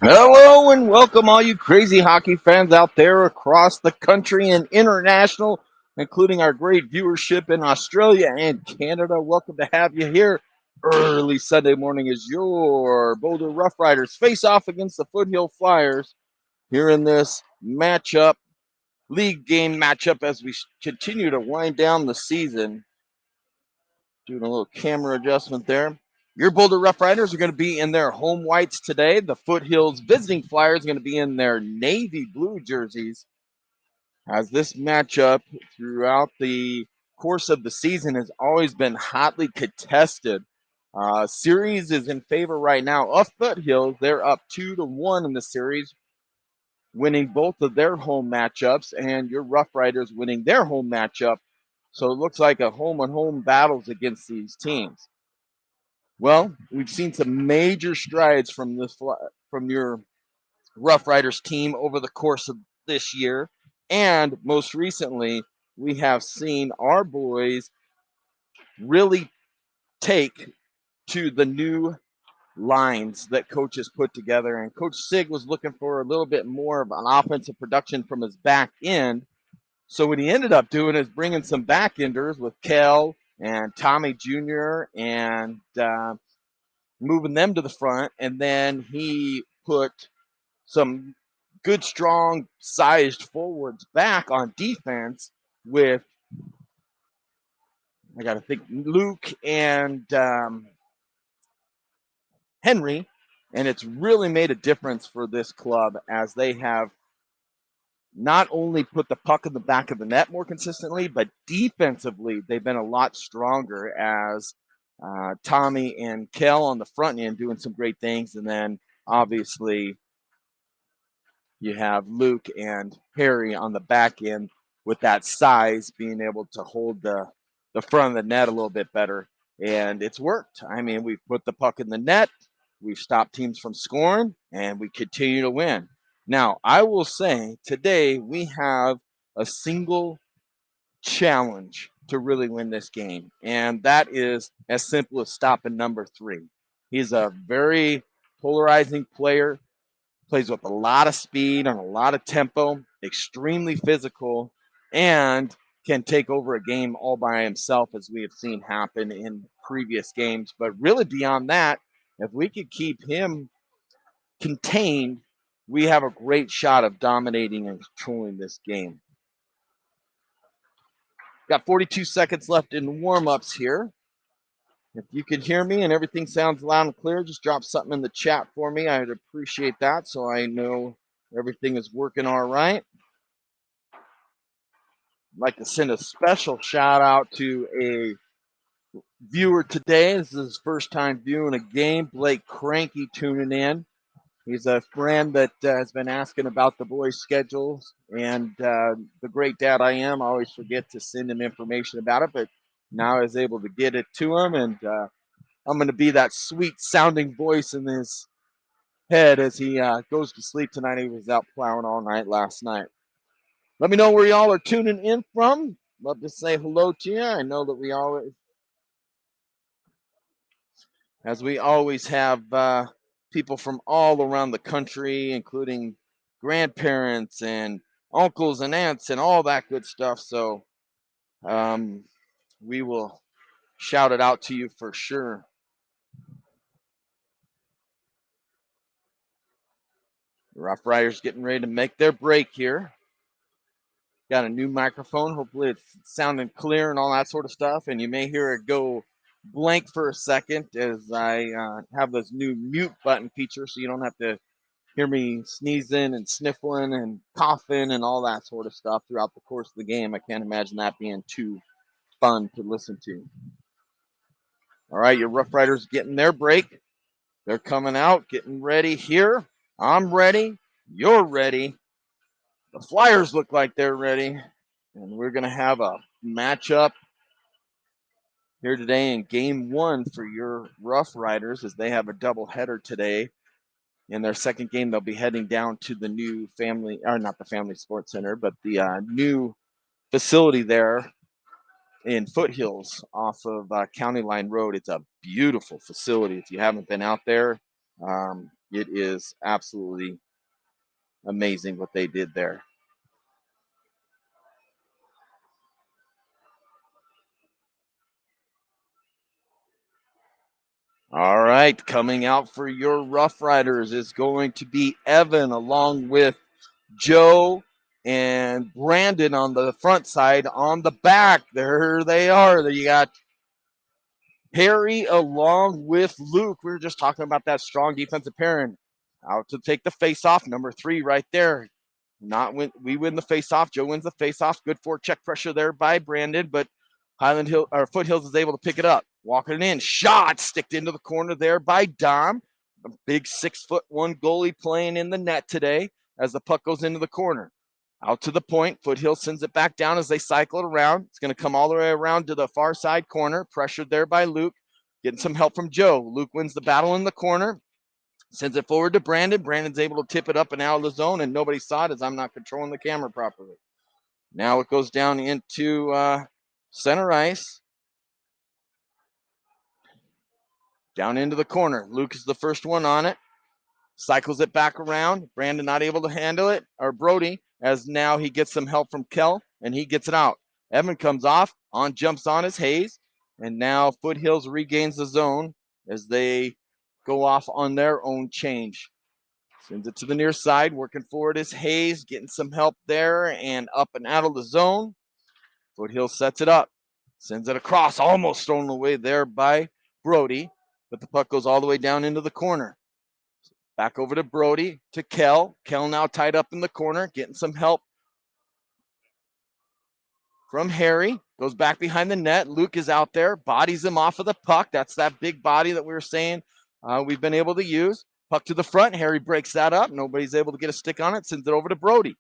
Hello and welcome, all you crazy hockey fans out there across the country and international, including our great viewership in Australia and Canada. Welcome to have you here early Sunday morning as your Boulder RoughRiders face off against the Foothill Flyers here in this matchup, league game matchup as we continue to wind down the season. Doing a little camera adjustment there. Your Boulder Rough Riders are going to be in their home whites today. The Foothills visiting Flyers are going to be in their navy blue jerseys. As this matchup throughout the course of the season has always been hotly contested. Series is in favor right now of Foothills. They're up 2-1 in the series, winning both of their home matchups, and your Rough Riders winning their home matchup. So it looks like a home and home battles against these teams. Well, we've seen some major strides from your Rough Riders team over the course of this year, and most recently, we have seen our boys really take to the new lines that coach has put together. And Coach Sig was looking for a little bit more of an offensive production from his back end. So what he ended up doing is bringing some back enders with Kel and Tommy Jr. and moving them to the front, and then he put some good, strong, sized forwards back on defense with, I got to think, Luke and Henry, and it's really made a difference for this club as they have not only put the puck in the back of the net more consistently, but defensively they've been a lot stronger as Tommy and Kel on the front end doing some great things, and then obviously you have Luke and Harry on the back end with that size, being able to hold the front of the net a little bit better. And it's worked. I mean, we've put the puck in the net, we've stopped teams from scoring, and we continue to win. Now, I will say today we have a single challenge to really win this game, and that is as simple as stopping number 3. He's a very polarizing player, plays with a lot of speed and a lot of tempo, extremely physical, and can take over a game all by himself, as we have seen happen in previous games. But really, beyond that, if we could keep him contained, we have a great shot of dominating and controlling this game. Got 42 seconds left in warm-ups here. If you can hear me and everything sounds loud and clear, just drop something in the chat for me. I'd appreciate that so I know everything is working all right. I'd like to send a special shout out to a viewer today. This is his first time viewing a game. Blake Cranky tuning in. He's a friend that has been asking about the boys' schedules, and the great dad I am, I always forget to send him information about it, but now I was able to get it to him, and I'm going to be that sweet sounding voice in his head as he goes to sleep tonight. He was out plowing all night last night. Let me know where y'all are tuning in from. Love to say hello to you. I know that we always, as we always have people from all around the country, including grandparents and uncles and aunts and all that good stuff. So we will shout it out to you for sure. Rough Riders getting ready to make their break here. Got a new microphone. Hopefully it's sounding clear and all that sort of stuff. And you may hear it go blank for a second as I have this new mute button feature, so you don't have to hear me sneezing and sniffling and coughing and all that sort of stuff throughout the course of the game. I can't imagine that being too fun to listen to. All right, your Rough Riders getting their break. They're coming out, getting ready here. I'm ready. You're ready. The Flyers look like they're ready. And we're going to have a matchup here today in game 1 for your Rough Riders, as they have a doubleheader today. In their second game, they'll be heading down to the new family, or not the Family Sports Center, but the new facility there in Foothills off of County Line Road. It's a beautiful facility. If you haven't been out there, It is absolutely amazing what they did there. All right, coming out for your Rough Riders is going to be Evan along with Joe and Brandon on the front side. On the back, there they are. There you got Harry along with Luke. We were just talking about that strong defensive pairing. Out to take the face off, number 3 right there. Not win. We win the face off. Joe wins the face off. Good forecheck pressure there by Brandon, but Highland Hill or Foothills is able to pick it up. Walking it in, shot sticked into the corner there by Dom. A big 6'1" goalie playing in the net today as the puck goes into the corner. Out to the point. Foothills sends it back down as they cycle it around. It's going to come all the way around to the far side corner. Pressured there by Luke. Getting some help from Joe. Luke wins the battle in the corner. Sends it forward to Brandon. Brandon's able to tip it up and out of the zone, and nobody saw it as I'm not controlling the camera properly. Now it goes down into center ice. Down into the corner. Luke is the first one on it. Cycles it back around. Brandon not able to handle it, or Brody, as now he gets some help from Kel, and he gets it out. Evan comes off, jumps on his Hayes, and now Foothills regains the zone as they go off on their own change. Sends it to the near side, working forward is Hayes, getting some help there and up and out of the zone. Foothills sets it up, sends it across, almost thrown away there by Brody, but the puck goes all the way down into the corner. Back over to Brody, to Kel. Kel now tied up in the corner, getting some help from Harry. Goes back behind the net. Luke is out there, bodies him off of the puck. That's that big body that we were saying we've been able to use. Puck to the front. Harry breaks that up. Nobody's able to get a stick on it. Sends it over to Brody.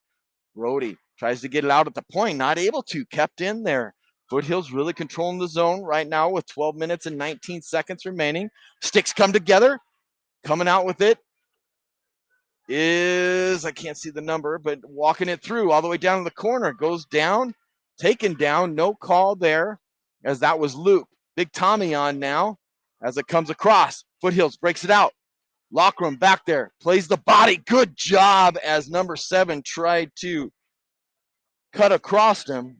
Brody tries to get it out at the point. Not able to. Kept in there. Foothills really controlling the zone right now with 12 minutes and 19 seconds remaining. Sticks come together. Coming out with it is, I can't see the number, but walking it through all the way down to the corner. Goes down. Taken down. No call there as that was Luke. Big Tommy on now as it comes across. Foothills breaks it out. Lockram back there, plays the body. Good job as number 7 tried to cut across him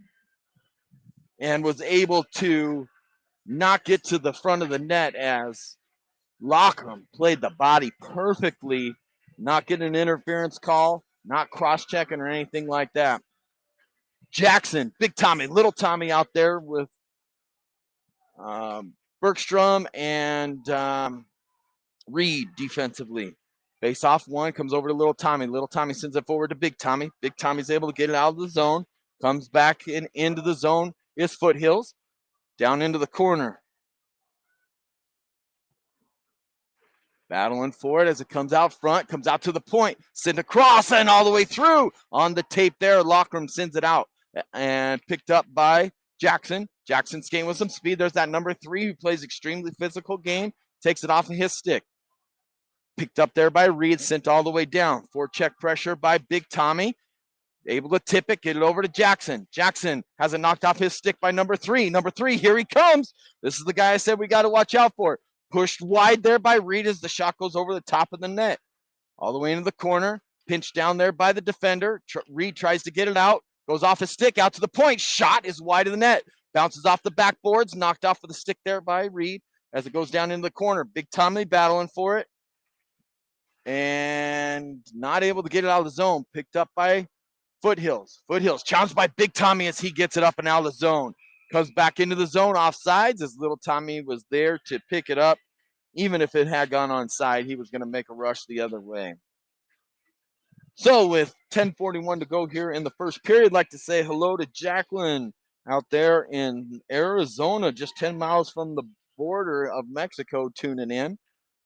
and was able to not get to the front of the net as Lockram played the body perfectly, not getting an interference call, not cross-checking or anything like that. Jackson, big Tommy, little Tommy out there with Bergstrom and Reed defensively. Face off one, comes over to Little Tommy. Little Tommy sends it forward to Big Tommy. Big Tommy's able to get it out of the zone. Comes back into the zone. Is Foothills. Down into the corner. Battling for it as it comes out front. Comes out to the point. Send across and all the way through. On the tape there, Lockram sends it out. And picked up by Jackson. Jackson skating with some speed. There's that number 3 who plays extremely physical game. Takes it off of his stick. Picked up there by Reed, sent all the way down. Forecheck pressure by Big Tommy. Able to tip it, get it over to Jackson. Jackson has it knocked off his stick by number 3. Number 3, here he comes. This is the guy I said we got to watch out for. Pushed wide there by Reed as the shot goes over the top of the net. All the way into the corner. Pinched down there by the defender. Reed tries to get it out. Goes off his stick, out to the point. Shot is wide of the net. Bounces off the backboards. Knocked off of the stick there by Reed as it goes down into the corner. Big Tommy battling for it. And not able to get it out of the zone. Picked up by Foothills. Foothills challenged by Big Tommy as he gets it up and out of the zone. Comes back into the zone offsides as Little Tommy was there to pick it up. Even if it had gone onside, he was going to make a rush the other way. So with 10:41 to go here in the first period, I'd like to say hello to Jacqueline out there in Arizona, just 10 miles from the border of Mexico, tuning in.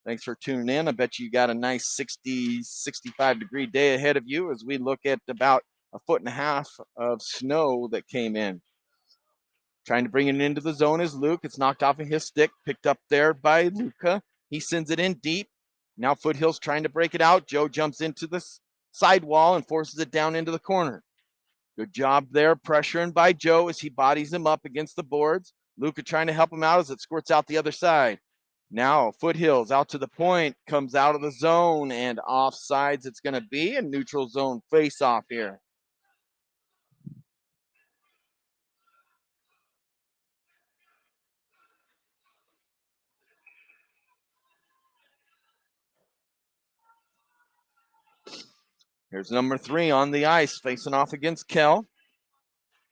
Thanks for tuning in. I bet you got a nice 60, 65-degree day ahead of you as we look at about 1.5 feet of snow that came in. Trying to bring it into the zone is Luke. It's knocked off of his stick, picked up there by Luca. He sends it in deep. Now Foothills trying to break it out. Joe jumps into the side wall and forces it down into the corner. Good job there, pressuring by Joe as he bodies him up against the boards. Luca trying to help him out as it squirts out the other side. Now Foothills out to the point, comes out of the zone, and offsides it's going to be a neutral zone face-off here. Here's number 3 on the ice, facing off against Kell.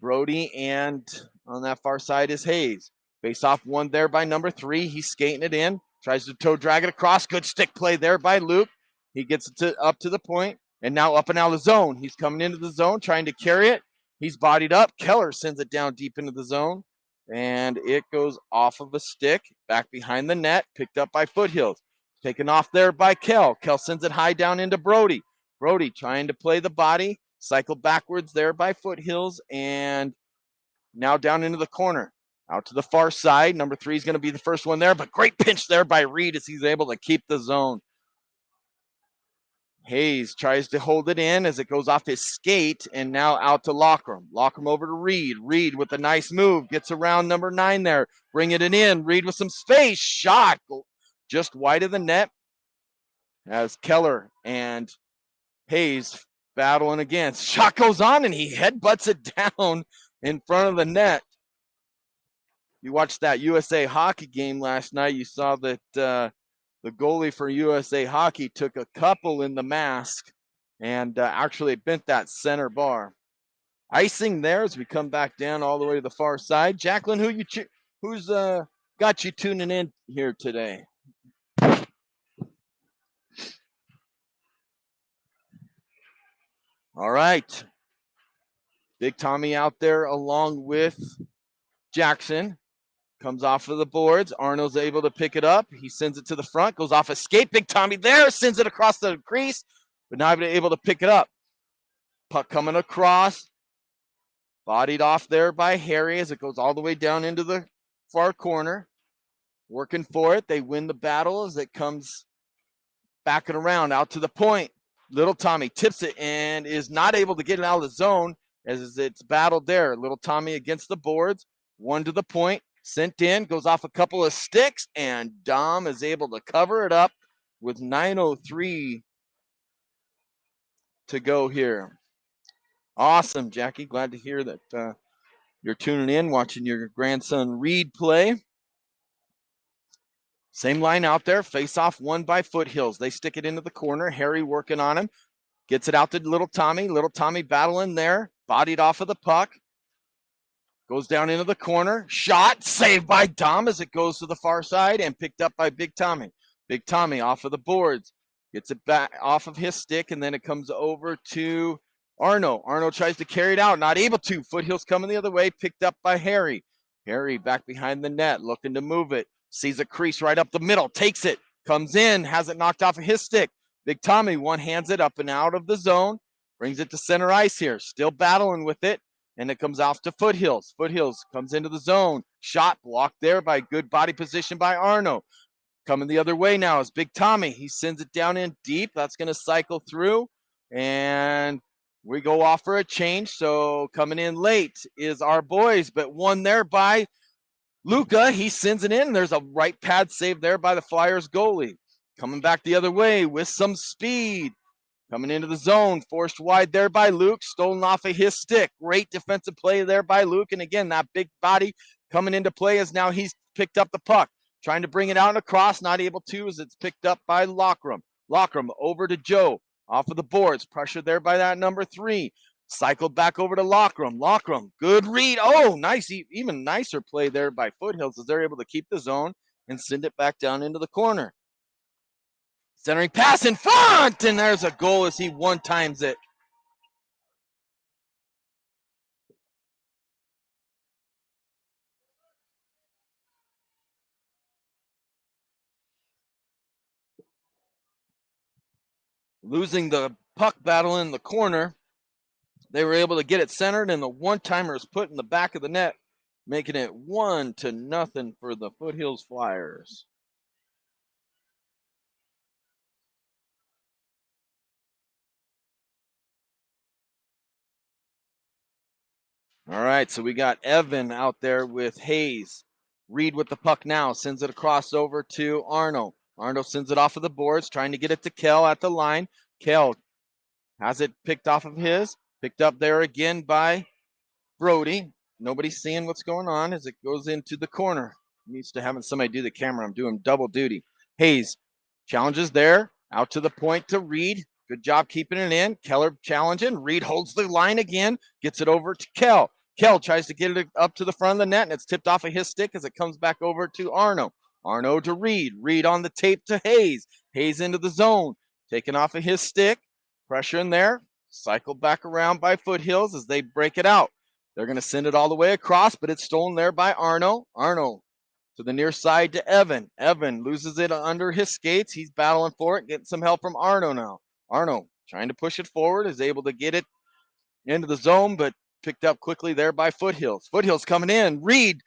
Brody, and on that far side is Hayes. Face off one there by number 3. He's skating it in. Tries to toe drag it across. Good stick play there by Luke. He gets it up to the point, and now up and out of the zone. He's coming into the zone, trying to carry it. He's bodied up. Keller sends it down deep into the zone, and it goes off of a stick, back behind the net, picked up by Foothills. Taken off there by Kell. Kell sends it high down into Brody. Brody trying to play the body, cycle backwards there by Foothills, and now down into the corner. Out to the far side. Number 3 is going to be the first one there, but great pinch there by Reed as he's able to keep the zone. Hayes tries to hold it in as it goes off his skate, and now out to Lockram. Lockram over to Reed. Reed with a nice move. Gets around number 9 there. Bringing it in. Reed with some space. Shot just wide of the net as Keller and Hayes battling against. Shot goes on, and he headbutts it down in front of the net. You watched that USA Hockey game last night. You saw that the goalie for USA Hockey took a couple in the mask and actually bent that center bar. Icing there as we come back down all the way to the far side. Jacqueline, who's got you tuning in here today? All right. Big Tommy out there along with Jackson. Comes off of the boards. Arnold's able to pick it up. He sends it to the front. Goes off a skate. Big Tommy there. Sends it across the crease. But not able to pick it up. Puck coming across. Bodied off there by Harry as it goes all the way down into the far corner. Working for it. They win the battle as it comes back and around out to the point. Little Tommy tips it and is not able to get it out of the zone as it's battled there. Little Tommy against the boards. One to the point. Sent in, goes off a couple of sticks, and Dom is able to cover it up with 9:03 to go here. Awesome, Jackie. Glad to hear that you're tuning in, watching your grandson Reed play. Same line out there. Face off one by Foothills. They stick it into the corner. Harry working on him. Gets it out to Little Tommy. Little Tommy battling there. Bodied off of the puck. Goes down into the corner. Shot. Saved by Dom as it goes to the far side and picked up by Big Tommy. Big Tommy off of the boards. Gets it back off of his stick, and then it comes over to Arno. Arno tries to carry it out. Not able to. Foothills coming the other way. Picked up by Harry. Harry back behind the net. Looking to move it. Sees a crease right up the middle. Takes it. Comes in. Has it knocked off of his stick. Big Tommy one-hands it up and out of the zone. Brings it to center ice here. Still battling with it. And it comes off to Foothills. Foothills comes into the zone. Shot blocked there by good body position by Arno. Coming the other way now is Big Tommy. He sends it down in deep. That's going to cycle through. And we go off for a change. So coming in late is our boys. But one there by Luca. He sends it in. There's a right pad save there by the Flyers goalie. Coming back the other way with some speed. Coming into the zone, forced wide there by Luke, stolen off of his stick. Great defensive play there by Luke. And again, that big body coming into play as now he's picked up the puck. Trying to bring it out and across, not able to as it's picked up by Lockram. Lockram over to Joe, off of the boards. Pressure there by that number 3. Cycled back over to Lockram. Lockram, good read. Oh, nice, even nicer play there by Foothills as they're able to keep the zone and send it back down into the corner. Centering pass in front, and there's a goal as he one-times it. Losing the puck battle in the corner, they were able to get it centered, and the one-timer is put in the back of the net, making it 1-0 for the Foothills Flyers. All right, so we got Evan out there with Hayes. Reed with the puck now, sends it across over to Arno. Arno sends it off of the boards, trying to get it to Kel at the line. Kel has it picked off of his, picked up there again by Brody. Nobody's seeing what's going on as it goes into the corner. Needs to have somebody do the camera. I'm doing double duty. Hayes challenges there, out to the point to Reed. Good job keeping it in. Keller challenging. Reed holds the line again, gets it over to Kel. Kel tries to get it up to the front of the net, and it's tipped off of his stick as it comes back over to Arno. Arno to Reed. Reed on the tape to Hayes. Hayes into the zone, taken off of his stick. Pressure in there. Cycled back around by Foothills as they break it out. They're going to send it all the way across, but it's stolen there by Arno. Arno to the near side to Evan. Evan loses it under his skates. He's battling for it, getting some help from Arno now. Arno trying to push it forward, is able to get it into the zone, but picked up quickly there by Foothills. Foothills coming in. Reed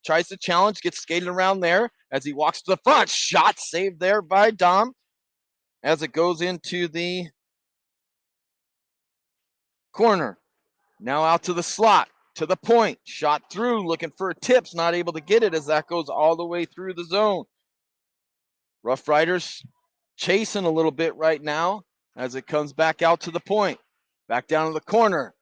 tries to challenge, gets skated around there as he walks to the front. Shot saved there by Dom as it goes into the corner. Now out to the slot, to the point. Shot through, looking for tips, not able to get it as that goes all the way through the zone. RoughRiders chasing a little bit right now as it comes back out to the point. Back down to the corner.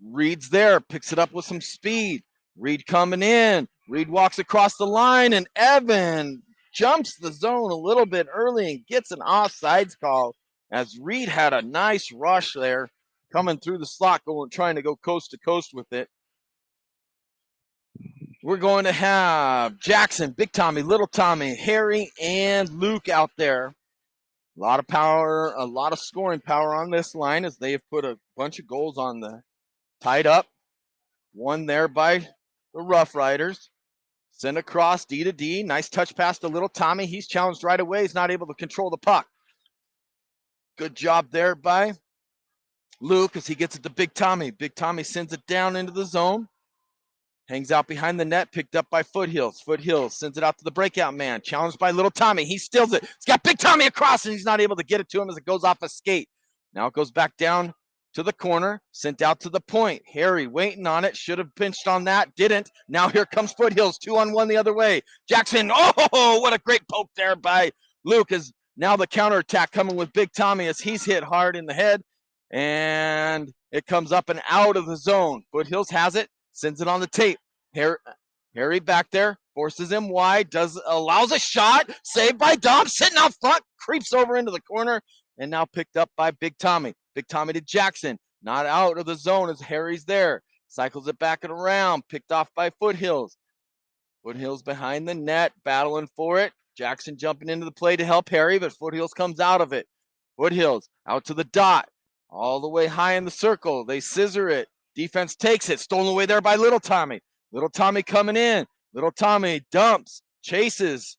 Reed's there, picks it up with some speed. Reed coming in. Reed walks across the line, and Evan jumps the zone a little bit early and gets an offsides call as Reed had a nice rush there coming through the slot, trying to go coast to coast with it. We're going to have Jackson, Big Tommy, Little Tommy, Harry, and Luke out there. A lot of power, a lot of scoring power on this line as they have put a bunch of goals on the tied up. One there by the RoughRiders. Send across D to D. Nice touch pass to Little Tommy. He's challenged right away. He's not able to control the puck. Good job there by Luke as he gets it to Big Tommy. Big Tommy sends it down into the zone. Hangs out behind the net, picked up by Foothills. Foothills sends it out to the breakout man. Challenged by Little Tommy. He steals it. He's got Big Tommy across, and he's not able to get it to him as it goes off a skate. Now it goes back down to the corner, sent out to the point. Harry waiting on it. Should have pinched on that. Didn't. Now here comes Foothills. 2-on-1 the other way. Jackson. Oh, what a great poke there by Luke. As now the counterattack coming with Big Tommy as he's hit hard in the head. And it comes up and out of the zone. Foothills has it. Sends it on the tape. Harry back there, forces him wide, allows a shot, saved by Dom, sitting out front, creeps over into the corner, and now picked up by Big Tommy. Big Tommy to Jackson, not out of the zone as Harry's there. Cycles it back and around, picked off by Foothills. Foothills behind the net, battling for it. Jackson jumping into the play to help Harry, but Foothills comes out of it. Foothills out to the dot, all the way high in the circle. They scissor it. Defense takes it, stolen away there by Little Tommy. Little Tommy coming in. Little Tommy dumps, chases.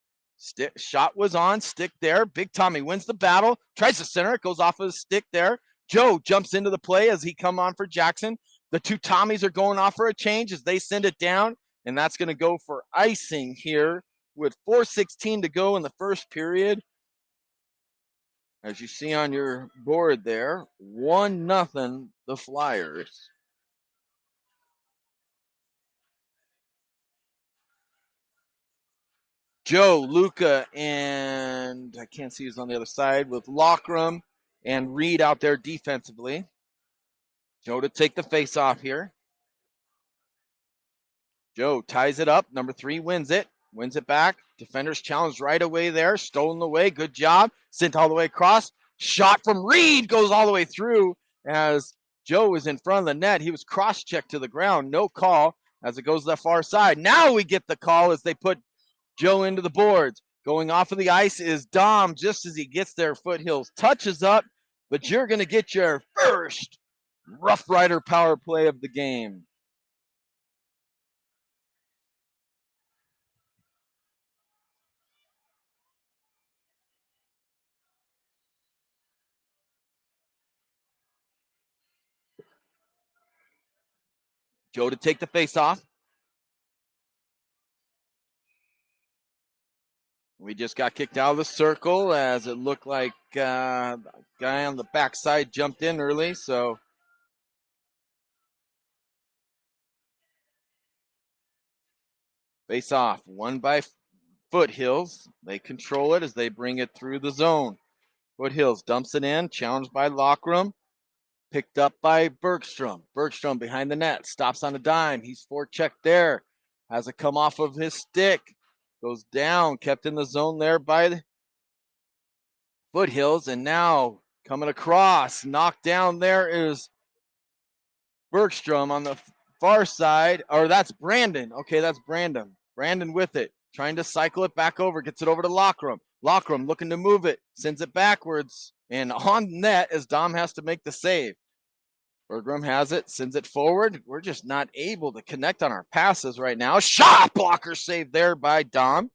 Shot was on, stick there. Big Tommy wins the battle, tries to center it, goes off of his stick there. Joe jumps into the play as he come on for Jackson. The two Tommies are going off for a change as they send it down, and that's going to go for icing here with 4:16 to go in the first period. As you see on your board there, 1-0 the Flyers. Joe, Luca, and I can't see who's on the other side with Lockram and Reed out there defensively. Joe to take the face off here. Joe ties it up. Number 3 wins it back. Defenders challenged right away there. Stolen away. Good job. Sent all the way across. Shot from Reed goes all the way through as Joe was in front of the net. He was cross-checked to the ground. No call as it goes to the far side. Now we get the call as they put Joe into the boards. Going off of the ice is Dom just as he gets there. Foothills touches up, but you're going to get your first RoughRider power play of the game. Joe to take the face off. We just got kicked out of the circle as it looked like the guy on the backside jumped in early. So Face off, won by Foothills. They control it as they bring it through the zone. Foothills dumps it in, challenged by Lockram. Picked up by Bergstrom. Bergstrom behind the net, stops on a dime. He's forechecked there. Has it come off of his stick. Goes down, kept in the zone there by the Foothills. And now coming across, knocked down there is Bergstrom on the far side. Or that's Brandon. Okay, that's Brandon. Brandon with it. Trying to cycle it back over. Gets it over to Lockram. Lockram looking to move it. Sends it backwards. And on net as Dom has to make the save. Bergstrom has it, sends it forward. We're just not able to connect on our passes right now. Shot blocker save there by Dom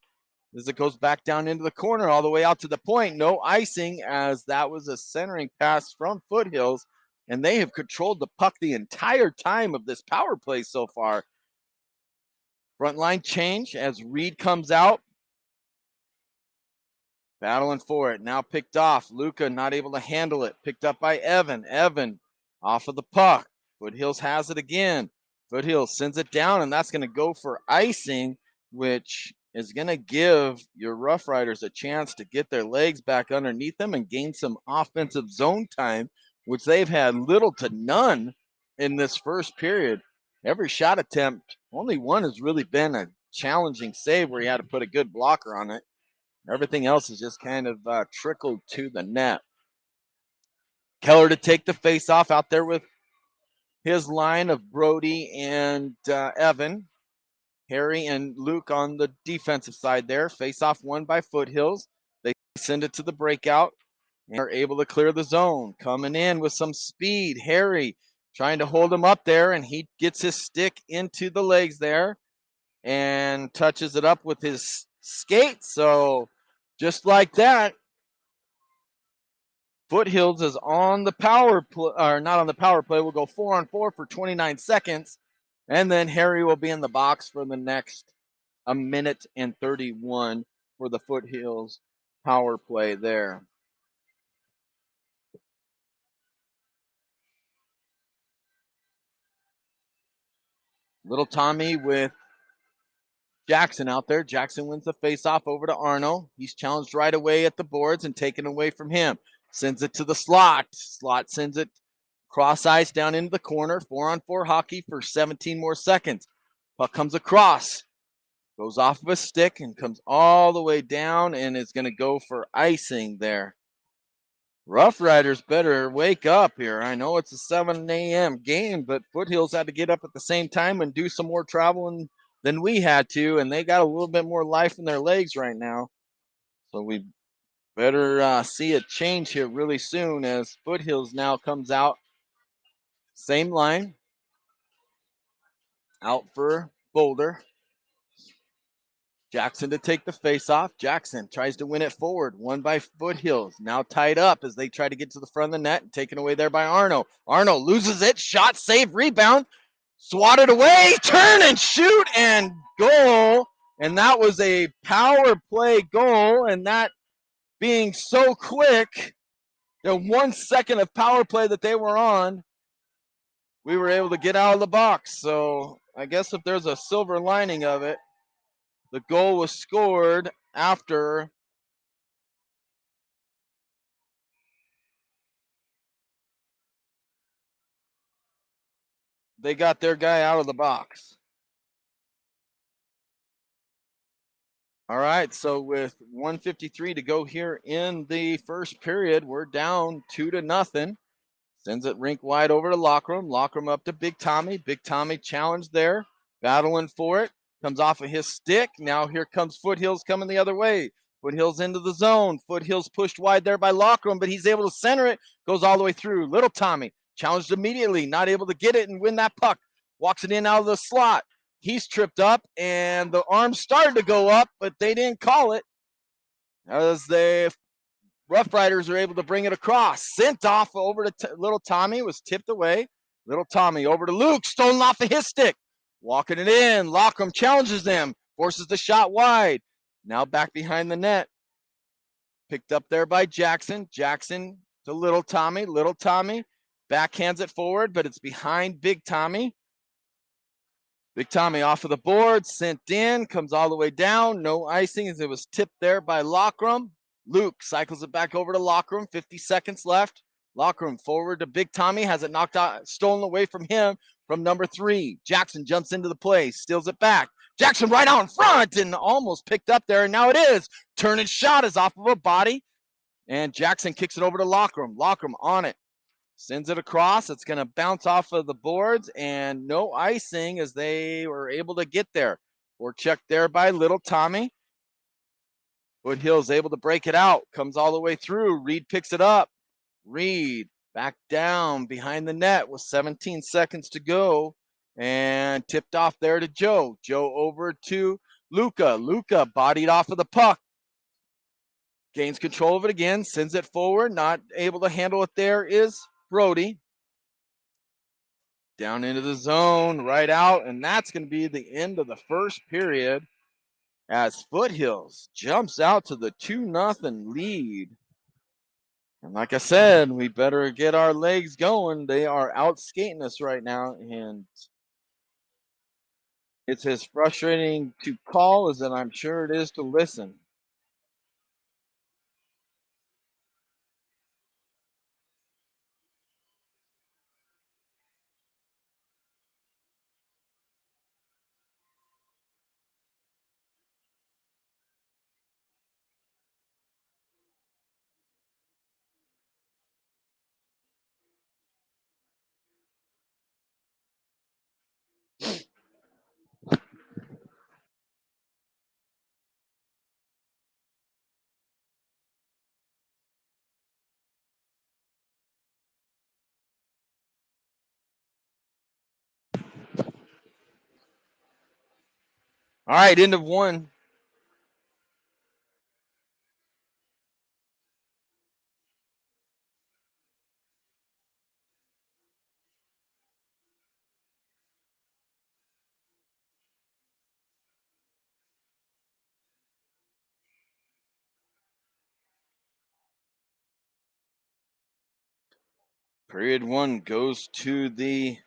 as it goes back down into the corner all the way out to the point. No icing as that was a centering pass from Foothills, and they have controlled the puck the entire time of this power play so far. Front line change as Reed comes out. Battling for it. Now picked off. Luca not able to handle it. Picked up by Evan. Evan off of the puck. Foothills has it again. Foothills sends it down, and that's going to go for icing, which is going to give your RoughRiders a chance to get their legs back underneath them and gain some offensive zone time, which they've had little to none in this first period. Every shot attempt, only one has really been a challenging save where you had to put a good blocker on it. Everything else is just kind of trickled to the net. Keller to take the face off out there with his line of Brody and Evan. Harry and Luke on the defensive side there. Face off won by Foothills. They send it to the breakout and are able to clear the zone. Coming in with some speed. Harry trying to hold him up there, and he gets his stick into the legs there and touches it up with his skate. So just like that, Foothills is on the power play, or not on the power play. We'll go 4-on-4 for 29 seconds, and then Harry will be in the box for the next 1:31 for the Foothills power play there. Little Tommy with Jackson out there. Jackson wins the faceoff over to Arno. He's challenged right away at the boards and taken away from him. Sends it to the slot. Slot sends it cross ice down into the corner. 4-on-4 hockey for 17 more seconds. Puck comes across. Goes off of a stick and comes all the way down and is going to go for icing there. RoughRiders better wake up here. I know it's a 7 a.m. game, but Foothills had to get up at the same time and do some more traveling than we had to, and they got a little bit more life in their legs right now. So we better see a change here really soon as Foothills now comes out. Same line. Out for Boulder. Jackson to take the face-off. Jackson tries to win it forward. Won by Foothills. Now tied up as they try to get to the front of the net and taken away there by Arno. Arno loses it. Shot, save, rebound. Swatted away. Turn and shoot and goal. And that was a power play goal. And that being so quick, the 1 second of power play that they were on, we were able to get out of the box. So I guess if there's a silver lining of it, the goal was scored after they got their guy out of the box. All right, so with 1:53 to go here in the first period, we're down 2-0. Sends it rink wide over to Lockram. Lockram up to Big Tommy. Big Tommy challenged there, battling for it. Comes off of his stick. Now here comes Foothills coming the other way. Foothills into the zone. Foothills pushed wide there by Lockram, but he's able to center it. Goes all the way through. Little Tommy challenged immediately, not able to get it and win that puck. Walks it in out of the slot. He's tripped up, and the arms started to go up, but they didn't call it. As the RoughRiders are able to bring it across. Sent off over to Little Tommy. Was tipped away. Little Tommy over to Luke. Stolen off of his stick. Walking it in. Lockram challenges them. Forces the shot wide. Now back behind the net. Picked up there by Jackson. Jackson to Little Tommy. Little Tommy backhands it forward, but it's behind Big Tommy. Big Tommy off of the board, sent in, comes all the way down. No icing as it was tipped there by Lockram. Luke cycles it back over to Lockram. 50 seconds left. Lockram forward to Big Tommy, has it knocked out, stolen away from him from number 3. Jackson jumps into the play, steals it back. Jackson right out in front and almost picked up there, and now it is. Turn and shot is off of a body, and Jackson kicks it over to Lockram. Lockram on it. Sends it across. It's going to bounce off of the boards, and no icing as they were able to get there. Or checked there by Little Tommy. Foothills able to break it out. Comes all the way through. Reed picks it up. Reed back down behind the net with 17 seconds to go. And tipped off there to Joe. Joe over to Luca. Luca bodied off of the puck. Gains control of it again. Sends it forward. Not able to handle it there is Brody. Down into the zone, right out, and that's going to be the end of the first period as Foothills jumps out to the 2-0 lead. And like I said, we better get our legs going. They are out skating us right now, and it's as frustrating to call as I'm sure it is to listen. All right, end of one. Period one goes to the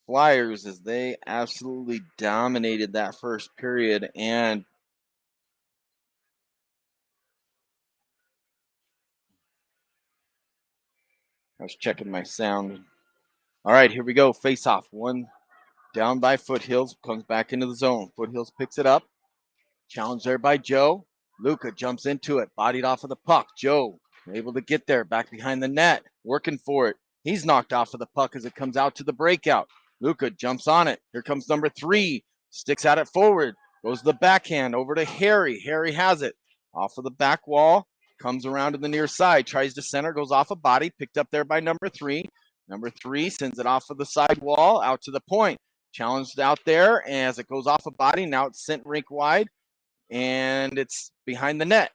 Flyers as they absolutely dominated that first period. And I was checking my sound. All right, here we go. Face off. One down by Foothills. Comes back into the zone. Foothills picks it up. Challenged there by Joe. Luca jumps into it. Bodied off of the puck. Joe able to get there. Back behind the net. Working for it. He's knocked off of the puck as it comes out to the breakout. Luca jumps on it. Here comes number 3. Sticks at it forward. Goes to the backhand over to Harry. Harry has it. Off of the back wall. Comes around to the near side. Tries to center. Goes off a body. Picked up there by number 3. Number 3 sends it off of the side wall out to the point. Challenged out there as it goes off a body. Now it's sent rink wide. And it's behind the net.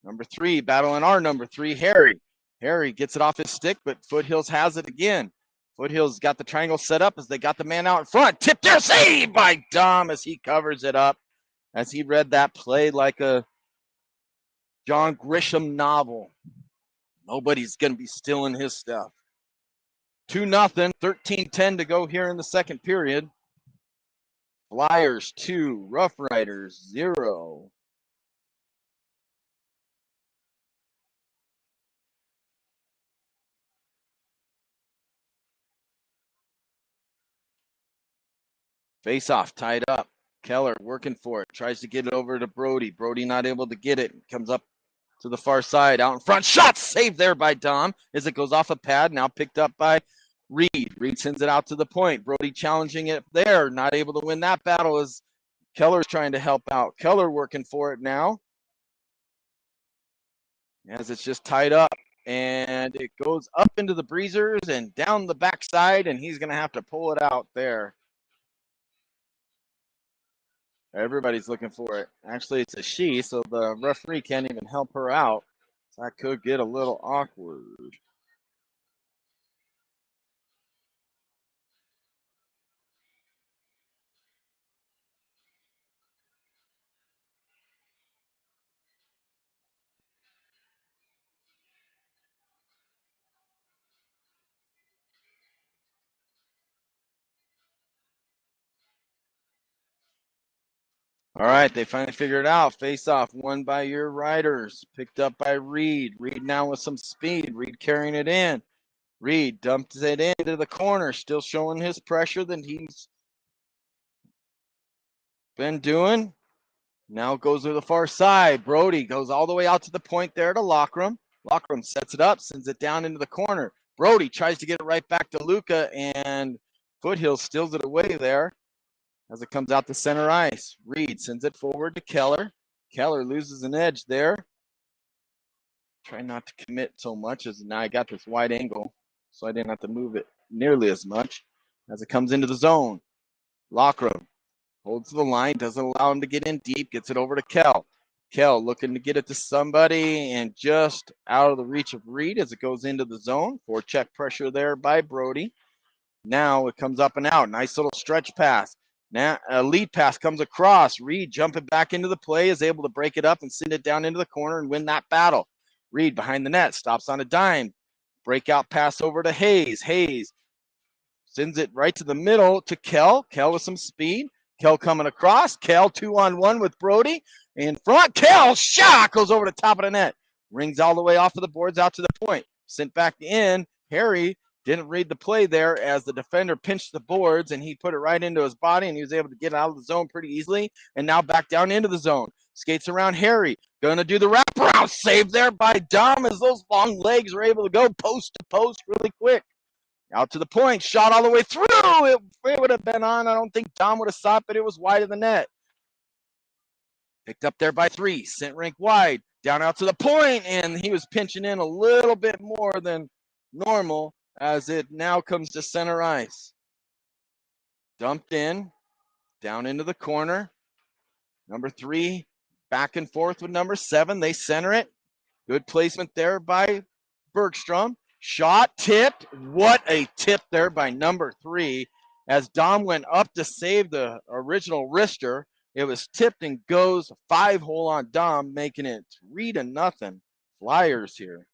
Number 3 battling our number 3, Harry. Harry gets it off his stick, but Foothills has it again. Foothills got the triangle set up as they got the man out in front. Tipped there, saved by Dom as he covers it up. As he read that play like a John Grisham novel. Nobody's going to be stealing his stuff. 2-0, 13-10 to go here in the second period. Flyers 2, RoughRiders 0. Face off, tied up. Keller working for it. Tries to get it over to Brody. Brody not able to get it. Comes up to the far side. Out in front. Shot saved there by Dom as it goes off a pad. Now picked up by Reed. Reed sends it out to the point. Brody challenging it there. Not able to win that battle as Keller's trying to help out. Keller working for it now. As it's just tied up. And it goes up into the breezers and down the backside. And he's going to have to pull it out there. Everybody's looking for it. Actually, it's a she, so the referee can't even help her out. So that could get a little awkward. All right, they finally figured it out. Face off, won by your Riders. Picked up by Reed. Reed now with some speed. Reed carrying it in. Reed dumps it into the corner, still showing his pressure that he's been doing. Now goes to the far side. Brody goes all the way out to the point there to Lockram. Lockram sets it up, sends it down into the corner. Brody tries to get it right back to Luca, and Foothills steals it away there as it comes out to center ice. Reed sends it forward to Keller. Keller loses an edge there. Try not to commit so much as now I got this wide angle, so I didn't have to move it nearly as much as it comes into the zone. Lockram holds the line, doesn't allow him to get in deep, gets it over to Kel. Kel looking to get it to somebody and just out of the reach of Reed as it goes into the zone. Forecheck pressure there by Brody. Now it comes up and out. Nice little stretch pass. Now a lead pass comes across. Reed jumping back into the play is able to break it up and send it down into the corner and win that battle. Reed behind the net, stops on a dime. Breakout pass over to Hayes. Hayes sends it right to the middle to Kel. Kel with some speed. Kel coming across. Kel 2-on-1 with Brody. In front. Kel shot goes over the top of the net. Rings all the way off of the boards out to the point. Sent back in. Harry didn't read the play there as the defender pinched the boards and he put it right into his body and he was able to get out of the zone pretty easily and now back down into the zone. Skates around Harry. Going to do the wraparound save there by Dom as those long legs were able to go post to post really quick. Out to the point, shot all the way through. It would have been on. I don't think Dom would have stopped, but it was wide of the net. Picked up there by 3, sent rink wide, down out to the point, and he was pinching in a little bit more than normal as it now comes to center ice. Dumped in, down into the corner. Number 3, back and forth with number 7. They center it. Good placement there by Bergstrom. Shot tipped. What a tip there by number 3. As Dom went up to save the original wrister, it was tipped and goes 5-hole on Dom, making it 3-0 Flyers here.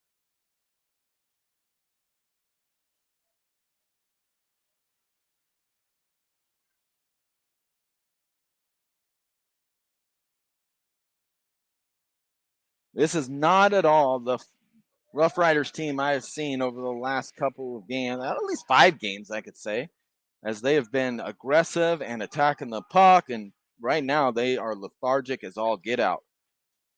This is not at all the RoughRiders team I have seen over the last couple of games, at least 5 games, I could say, as they have been aggressive and attacking the puck, and right now they are lethargic as all get out.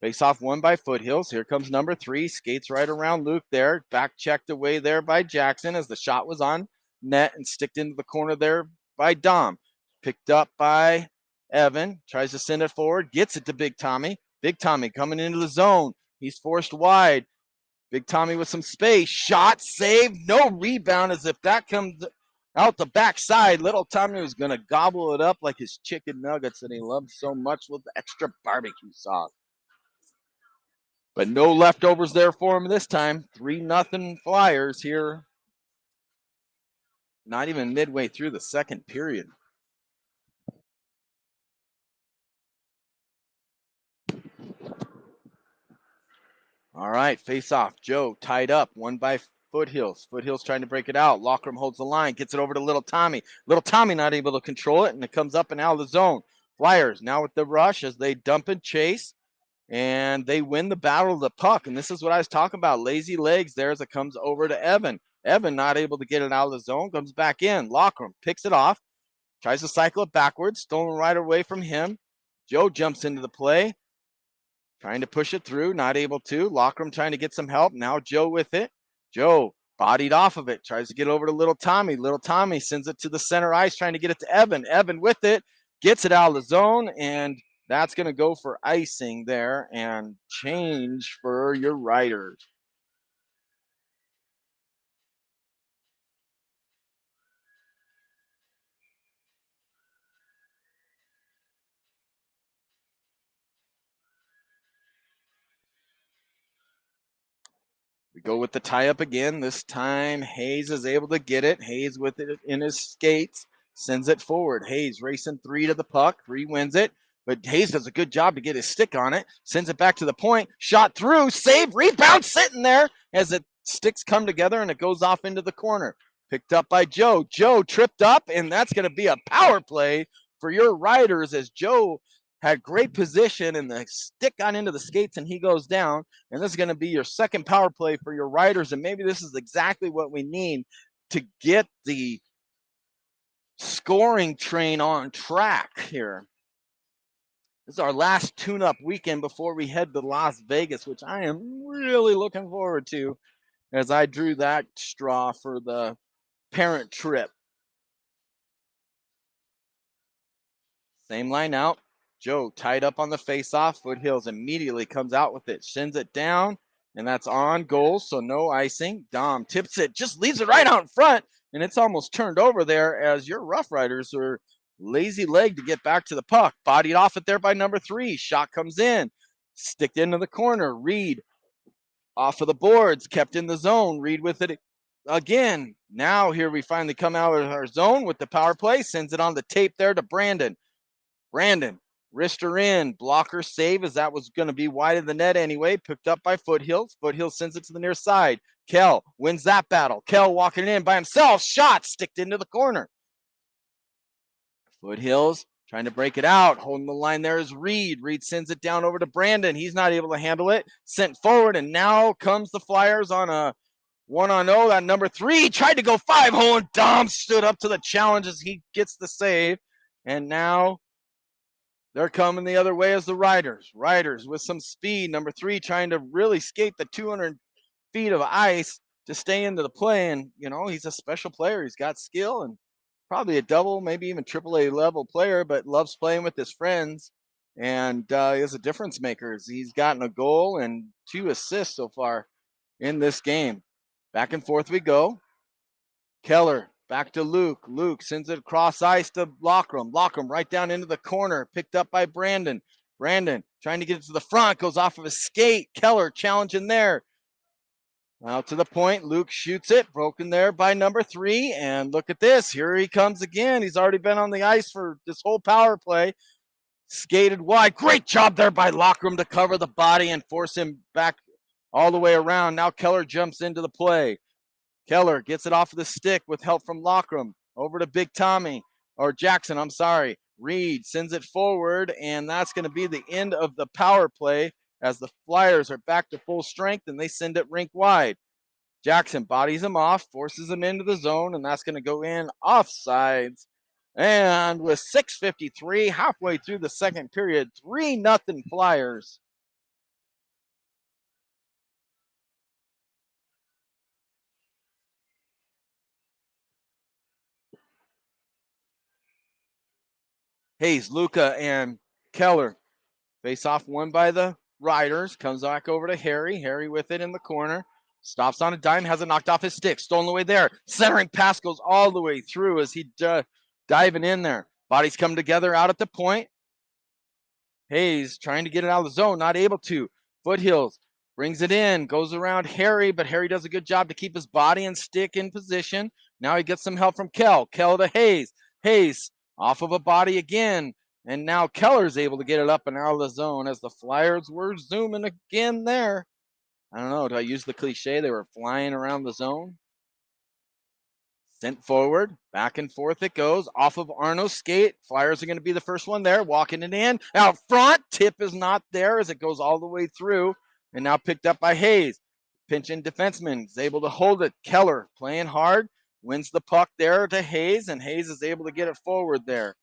Face off won by Foothills. Here comes number 3. Skates right around Luke there. Back checked away there by Jackson as the shot was on net and sticked into the corner there by Dom. Picked up by Evan. Tries to send it forward. Gets it to Big Tommy. Big Tommy coming into the zone. He's forced wide. Big Tommy with some space. Shot, save, no rebound as if that comes out the backside. Little Tommy was going to gobble it up like his chicken nuggets that he loves so much with the extra barbecue sauce. But no leftovers there for him this time. 3-0 Flyers here. Not even midway through the second period. All right, face off. Joe tied up, won by Foothills. Foothills trying to break it out. Lockram holds the line, gets it over to Little Tommy. Little Tommy not able to control it, and it comes up and out of the zone. Flyers now with the rush as they dump and chase, and they win the battle of the puck. And this is what I was talking about. Lazy legs there as it comes over to Evan. Evan not able to get it out of the zone, comes back in. Lockram picks it off, tries to cycle it backwards, stolen right away from him. Joe jumps into the play, trying to push it through, not able to. Lockram trying to get some help. Now Joe with it. Joe bodied off of it, tries to get over to Little Tommy. Little Tommy sends it to the center ice, trying to get it to Evan. Evan with it, gets it out of the zone, and that's going to go for icing there and change for your Riders. We go with the tie up again. This time Hayes is able to get it. Hayes with it in his skates, sends it forward. Hayes racing 3 to the puck. 3 wins it, but Hayes does a good job to get his stick on it. Sends it back to the point. Shot through, save, rebound, sitting there as the sticks come together and it goes off into the corner. Picked up by Joe. Joe tripped up, and that's going to be a power play for your Riders as Joe had great position, and the stick got into the skates, and he goes down. And this is going to be your second power play for your Riders, and maybe this is exactly what we need to get the scoring train on track here. This is our last tune-up weekend before we head to Las Vegas, which I am really looking forward to, as I drew that straw for the parent trip. Same line out. Joe tied up on the face-off. Foothills immediately comes out with it, sends it down, and that's on goal, so no icing. Dom tips it, just leaves it right out in front, and it's almost turned over there as your RoughRiders are lazy leg to get back to the puck. Bodied off it there by number 3. Shot comes in, sticked into the corner. Reed off of the boards, kept in the zone. Reed with it again. Now here we finally come out of our zone with the power play. Sends it on the tape there to Brandon. Brandon, wrister in, blocker save as that was going to be wide of the net anyway. Picked up by Foothills. Foothills sends it to the near side. Kell wins that battle. Kell walking in by himself. Shot sticked into the corner. Foothills trying to break it out. Holding the line there is Reed. Reed sends it down over to Brandon. He's not able to handle it. Sent forward, and now comes the Flyers on a 1-on-0. That number 3 tried to go 5-hole, and Dom stood up to the challenge as he gets the save. And now they're coming the other way as the Riders. Riders with some speed. Number 3 trying to really skate the 200 feet of ice to stay into the play. And, you know, he's a special player. He's got skill and probably a double, maybe even AAA level player, but loves playing with his friends. And he is a difference maker. He's gotten a goal and 2 assists so far in this game. Back and forth we go. Keller back to Luke. Luke sends it across ice to Lockram. Lockram right down into the corner. Picked up by Brandon. Brandon trying to get it to the front. Goes off of his skate. Keller challenging there. Out to the point. Luke shoots it. Broken there by number 3. And look at this. Here he comes again. He's already been on the ice for this whole power play. Skated wide. Great job there by Lockram to cover the body and force him back all the way around. Now Keller jumps into the play. Keller gets it off of the stick with help from Lockram. Over to Big Tommy, or Jackson, I'm sorry. Reed sends it forward, and that's going to be the end of the power play as the Flyers are back to full strength, and they send it rink wide. Jackson bodies him off, forces him into the zone, and that's going to go in offsides. And with 6:53 halfway through the second period, 3-0 Flyers. Hayes, Luca, and Keller face off won by the Riders. Comes back over to Harry. Harry with it in the corner. Stops on a dime. Has it knocked off his stick. Stolen away there. Centering pass goes all the way through as he diving in there. Bodies come together out at the point. Hayes trying to get it out of the zone. Not able to. Foothills brings it in. Goes around Harry, but Harry does a good job to keep his body and stick in position. Now he gets some help from Kell. Kell to Hayes. Hayes off of a body again. And now Keller's able to get it up and out of the zone as the Flyers were zooming again there. I don't know. Do I use the cliche? They were flying around the zone. Sent forward. Back and forth it goes. Off of Arno's skate. Flyers are going to be the first one there. Walking it in. Out front. Tip is not there as it goes all the way through. And now picked up by Hayes. Pinching defenseman is able to hold it. Keller playing hard. Wins the puck there to Hayes. And Hayes is able to get it forward there.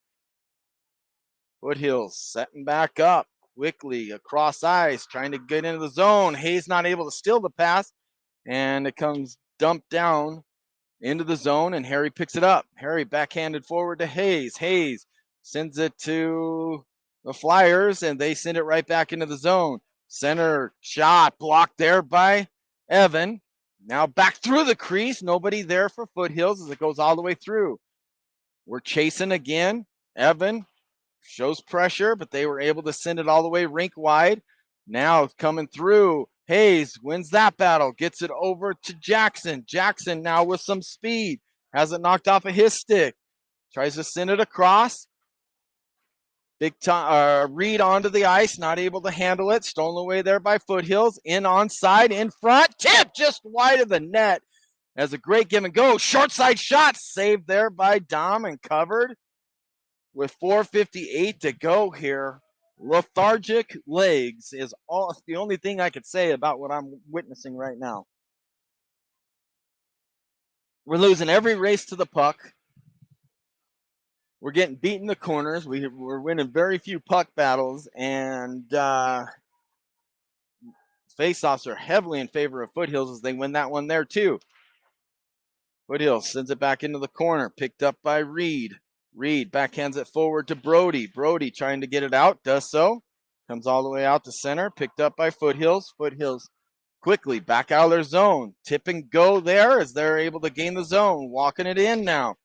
Foothills setting back up quickly across ice, trying to get into the zone. Hayes not able to steal the pass, and it comes dumped down into the zone, and Harry picks it up. Harry backhanded forward to Hayes. Hayes sends it to the Flyers, and they send it right back into the zone. Center shot blocked there by Evan. Now back through the crease. Nobody there for Foothills as it goes all the way through. We're chasing again. Evan shows pressure, but they were able to send it all the way rink wide. Now coming through. Hayes wins that battle, gets it over to Jackson. Jackson now with some speed. Has it knocked off of his stick. Tries to send it across. Reed onto the ice, not able to handle it. Stolen away there by Foothills. In onside, in front. Tip just wide of the net. As a great give and go. Short side shot saved there by Dom and covered. With 4:58 to go here, lethargic legs is the only thing I could say about what I'm witnessing right now. We're losing every race to the puck. We're getting beat in the corners. We're winning very few puck battles, and faceoffs are heavily in favor of Foothills as they win that one there too. Foothills sends it back into the corner, picked up by Reed. Reed backhands it forward to Brody. Brody trying to get it out, does so. Comes all the way out to center, picked up by Foothills. Foothills quickly back out of their zone. Tip and go there as they're able to gain the zone. Walking it in now.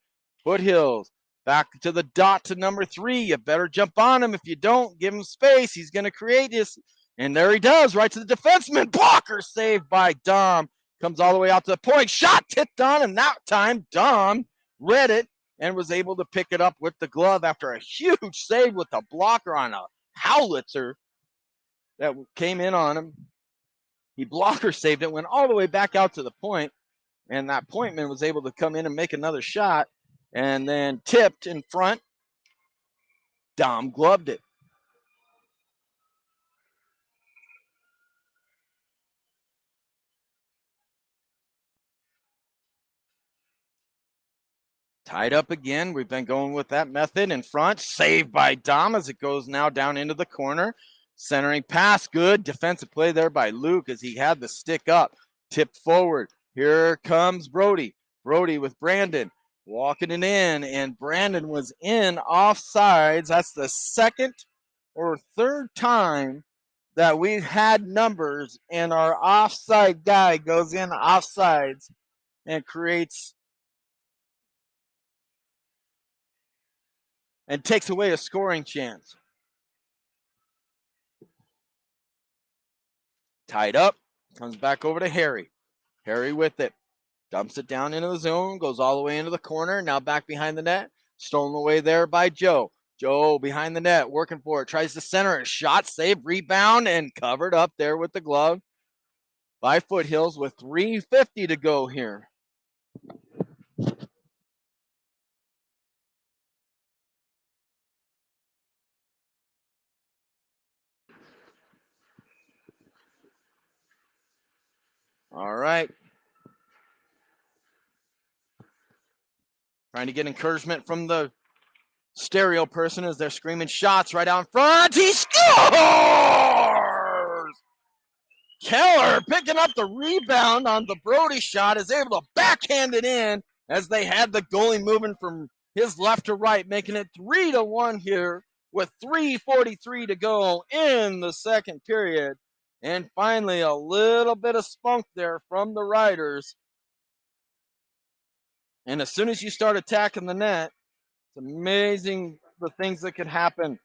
Foothills back to the dot to number 3. You better jump on him. If you don't, give him space. He's going to create this. And there he does, right to the defenseman. Blocker saved by Dom. Comes all the way out to the point. Shot tipped on, and that time Dom read it and was able to pick it up with the glove after a huge save with the blocker on a howitzer that came in on him. He blocker saved it, went all the way back out to the point, and that pointman was able to come in and make another shot, and then tipped in front. Dom gloved it. Tied up again. We've been going with that method in front. Saved by Dom as it goes now down into the corner. Centering pass. Good defensive play there by Luke as he had the stick up. Tipped forward. Here comes Brody. Brody with Brandon. Walking it in. And Brandon was in offsides. That's the second or third time that we've had numbers and our offside guy goes in offsides and creates and takes away a scoring chance. Tied up, comes back over to Harry. Harry with it, dumps it down into the zone, goes all the way into the corner, now back behind the net, stolen away there by Joe. Joe behind the net, working for it, tries to center it, shot, save, rebound, and covered up there with the glove by Foothills with 3:50 to go here. All right. Trying to get encouragement from the stereo person as they're screaming shots right out in front. He scores! Keller picking up the rebound on the Brody shot is able to backhand it in as they had the goalie moving from his left to right, making it 3-1 here with 3:43 to go in the second period. And finally, a little bit of spunk there from the Riders. And as soon as you start attacking the net, it's amazing the things that could happen.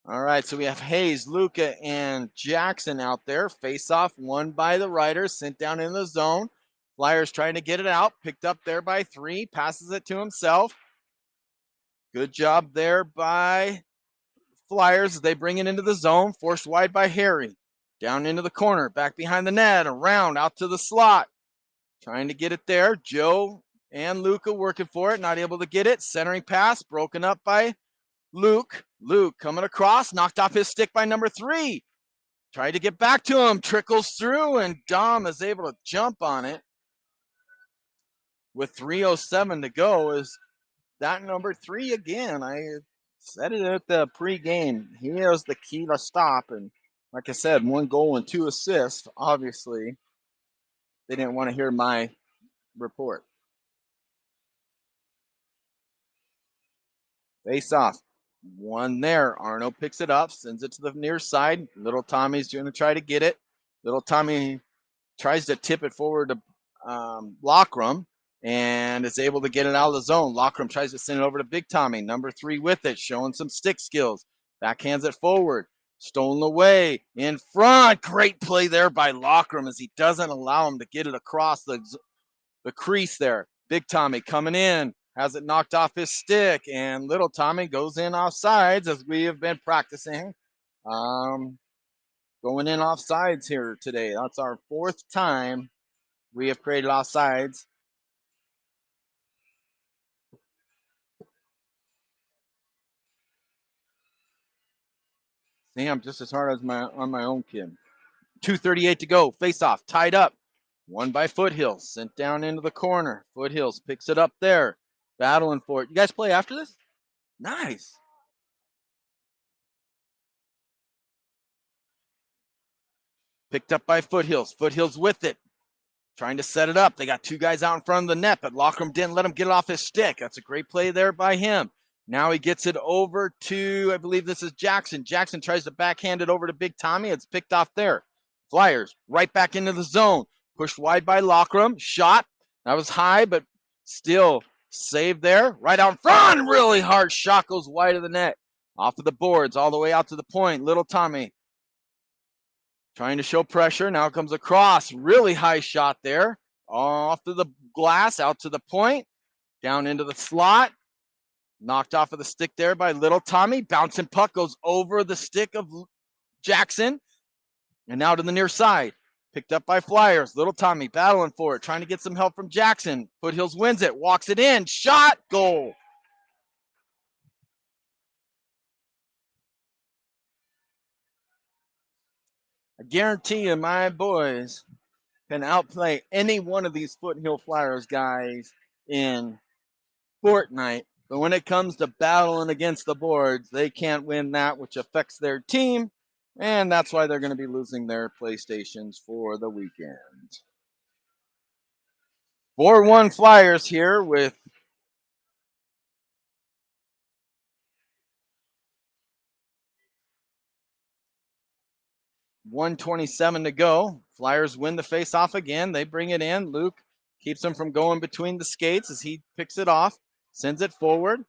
All right, so we have Hayes, Luca, and Jackson out there. Face off, won by the Riders, sent down in the zone. Flyers trying to get it out, picked up there by 3, passes it to himself. Good job there by Flyers as they bring it into the zone, forced wide by Harry. Down into the corner, back behind the net, around, out to the slot. Trying to get it there. Joe and Luca working for it, not able to get it. Centering pass, broken up by Luke. Luke coming across, knocked off his stick by number 3. Tried to get back to him, trickles through, and Dom is able to jump on it. With 3:07 to go, is that number 3 again. I said it at the pregame. He is the key to stop. And like I said, 1 goal and 2 assists. Obviously, they didn't want to hear my report. Face off. One there. Arno picks it up, sends it to the near side. Little Tommy's going to try to get it. Little Tommy tries to tip it forward to Lockram and is able to get it out of the zone. Lockram tries to send it over to Big Tommy. Number 3 with it, showing some stick skills. Backhands it forward. Stolen away in front. Great play there by Lockram as he doesn't allow him to get it across the crease there. Big Tommy coming in. Has it knocked off his stick, and little Tommy goes in offsides as we have been practicing. Going in offsides here today. That's our 4th time we have created offsides. Damn, just as hard as on my own kid. 2:38 to go. Face off, tied up. Won by Foothills. Sent down into the corner. Foothills picks it up there. Battling for it. You guys play after this? Nice. Picked up by Foothills. Foothills with it. Trying to set it up. They got two guys out in front of the net, but Lockram didn't let him get it off his stick. That's a great play there by him. Now he gets it over to, I believe this is Jackson. Jackson tries to backhand it over to Big Tommy. It's picked off there. Flyers right back into the zone. Pushed wide by Lockram. Shot. That was high, but still saved there. Right out in front. Really hard shot goes wide of the net. Off of the boards all the way out to the point. Little Tommy trying to show pressure. Now comes across. Really high shot there. Off to the glass, out to the point. Down into the slot. Knocked off of the stick there by Little Tommy. Bouncing puck goes over the stick of Jackson. And now to the near side. Picked up by Flyers. Little Tommy battling for it. Trying to get some help from Jackson. Foothills wins it. Walks it in. Shot. Goal. I guarantee you my boys can outplay any one of these Foothill Flyers guys in Fortnite. But when it comes to battling against the boards, they can't win that, which affects their team. And that's why they're going to be losing their PlayStations for the weekend. 4-1 Flyers here with .127 to go. Flyers win the face-off again. They bring it in. Luke keeps him from going between the skates as he picks it off, sends it forward.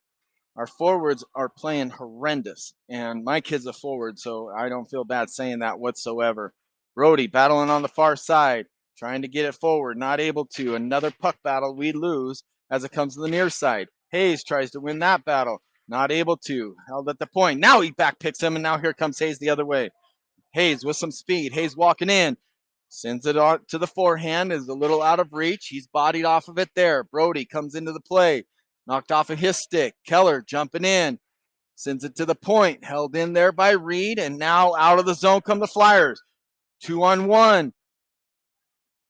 Our forwards are playing horrendous, and my kid's a forward, so I don't feel bad saying that whatsoever. Brody battling on the far side, trying to get it forward, not able to. Another puck battle we lose as it comes to the near side. Hayes tries to win that battle, not able to. Held at the point. Now he back picks him, and now here comes Hayes the other way. Hayes with some speed. Hayes walking in. Sends it on to the forehand, is a little out of reach. He's bodied off of it there. Brody comes into the play. Knocked off of his stick. Keller jumping in. Sends it to the point. Held in there by Reed. And now out of the zone come the Flyers. 2-on-1.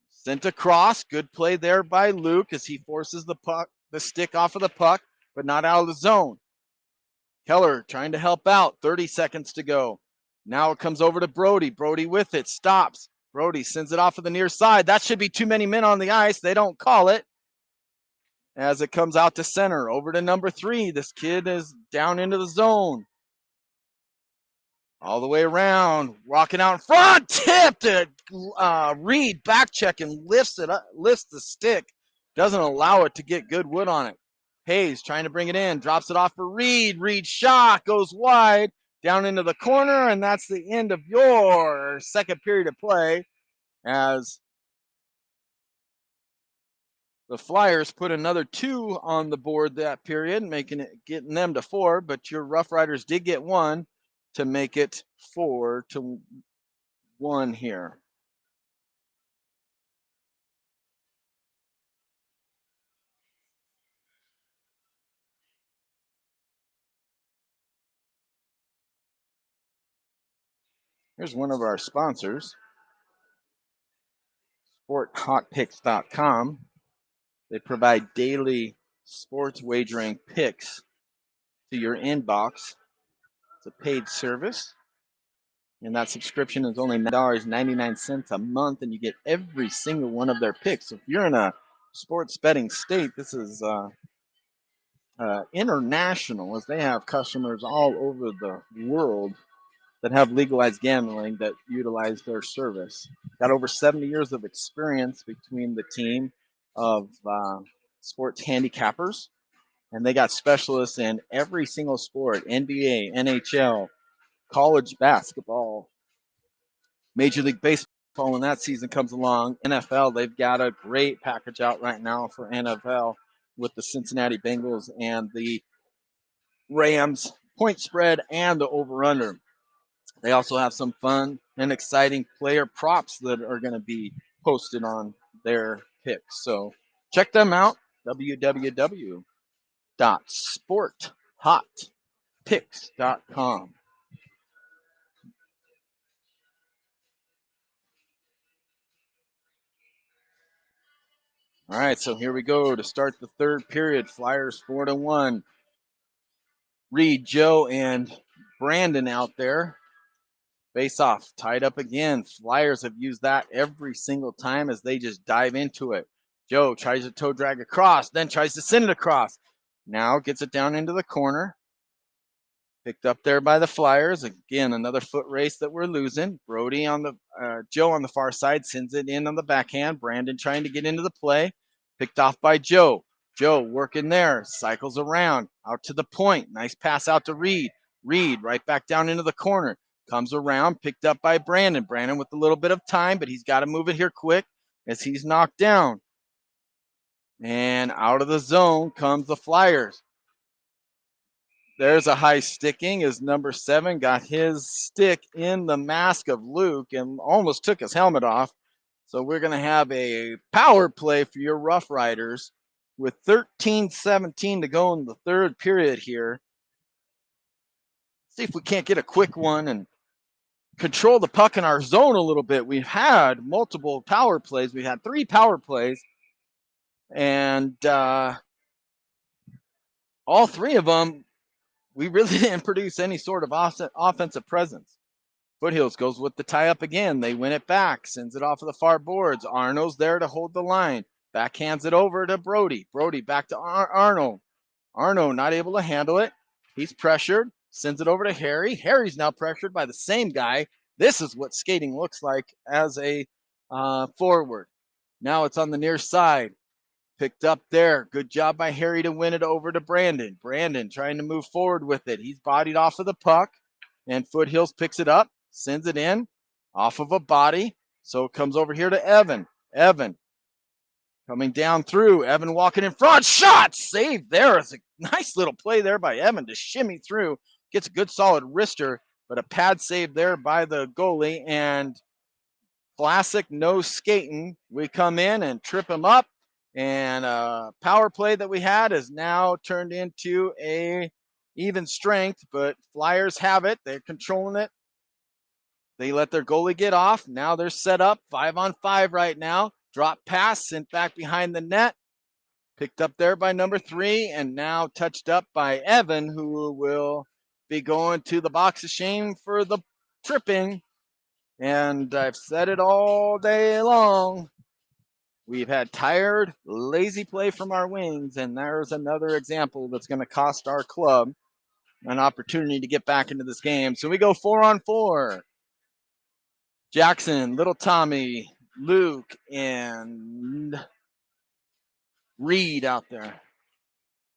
Sent across. Good play there by Luke as he forces the stick off of the puck, but not out of the zone. Keller trying to help out. 30 seconds to go. Now it comes over to Brody. Brody with it. Stops. Brody sends it off of the near side. That should be too many men on the ice. They don't call it. As it comes out to center, over to number 3. This kid is down into the zone. All the way around, rocking out in front, tipped it. Reed back check and lifts the stick. Doesn't allow it to get good wood on it. Hayes trying to bring it in, drops it off for Reed. Reed shot, goes wide, down into the corner, and that's the end of your second period of play as the Flyers put another 2 on the board that period, getting them to 4, but your RoughRiders did get 1 to make it 4-1 here. Here's one of our sponsors, sporthotpicks.com. They provide daily sports wagering picks to your inbox. It's a paid service, and that subscription is only $9.99 a month, and you get every single one of their picks. So if you're in a sports betting state, this is international, as they have customers all over the world that have legalized gambling that utilize their service. Got over 70 years of experience between the team of sports handicappers, and they got specialists in every single sport: NBA, NHL, college basketball, Major League Baseball when that season comes along, NFL. They've got a great package out right now for NFL with the Cincinnati Bengals and the Rams point spread and the over-under. They also have some fun and exciting player props that are going to be posted on their picks. So check them out, www.sporthotpicks.com. All right, so here we go to start the third period. Flyers 4-1. Reed, Joe, and Brandon out there. Face off, tied up again. Flyers have used that every single time as they just dive into it. Joe tries to toe drag across, then tries to send it across. Now gets it down into the corner. Picked up there by the Flyers. Again, another foot race that we're losing. Brody on the Joe on the far side sends it in on the backhand. Brandon trying to get into the play. Picked off by Joe. Joe working there. Cycles around. Out to the point. Nice pass out to Reed. Reed right back down into the corner. Comes around. Picked up by Brandon. Brandon with a little bit of time, but he's got to move it here quick as he's knocked down. And out of the zone comes the Flyers. There's a high sticking as number 7 got his stick in the mask of Luke and almost took his helmet off. So we're going to have a power play for your RoughRiders with 13-17 to go in the third period here. See if we can't get a quick one and control the puck in our zone a little bit. We've had multiple power plays. We had 3 power plays, and all 3 of them, we really didn't produce any sort of offensive presence. Foothills goes with the tie up again. They win it back, sends it off of the far boards. Arno's there to hold the line. Backhands it over to Brody. Brody back to Arno. Arno not able to handle it. He's pressured. Sends it over to Harry. Harry's now pressured by the same guy. This is what skating looks like as a forward. Now it's on the near side. Picked up there. Good job by Harry to win it over to Brandon. Brandon trying to move forward with it. He's bodied off of the puck, and Foothills picks it up, sends it in off of a body. So it comes over here to Evan. Evan coming down through. Evan walking in front. Shot! Saved there. It's a nice little play there by Evan to shimmy through. Gets a good solid wrister, but a pad save there by the goalie. And classic no skating. We come in and trip him up. And power play that we had is now turned into a even strength, but Flyers have it. They're controlling it. They let their goalie get off. Now they're set up 5-on-5 right now. Drop pass sent back behind the net. Picked up there by number 3 and now touched up by Evan, who will be going to the box of shame for the tripping. And I've said it all day long. We've had tired, lazy play from our wings, and there's another example that's going to cost our club an opportunity to get back into this game. So we go 4-on-4. Jackson, Little Tommy, Luke, and Reed out there.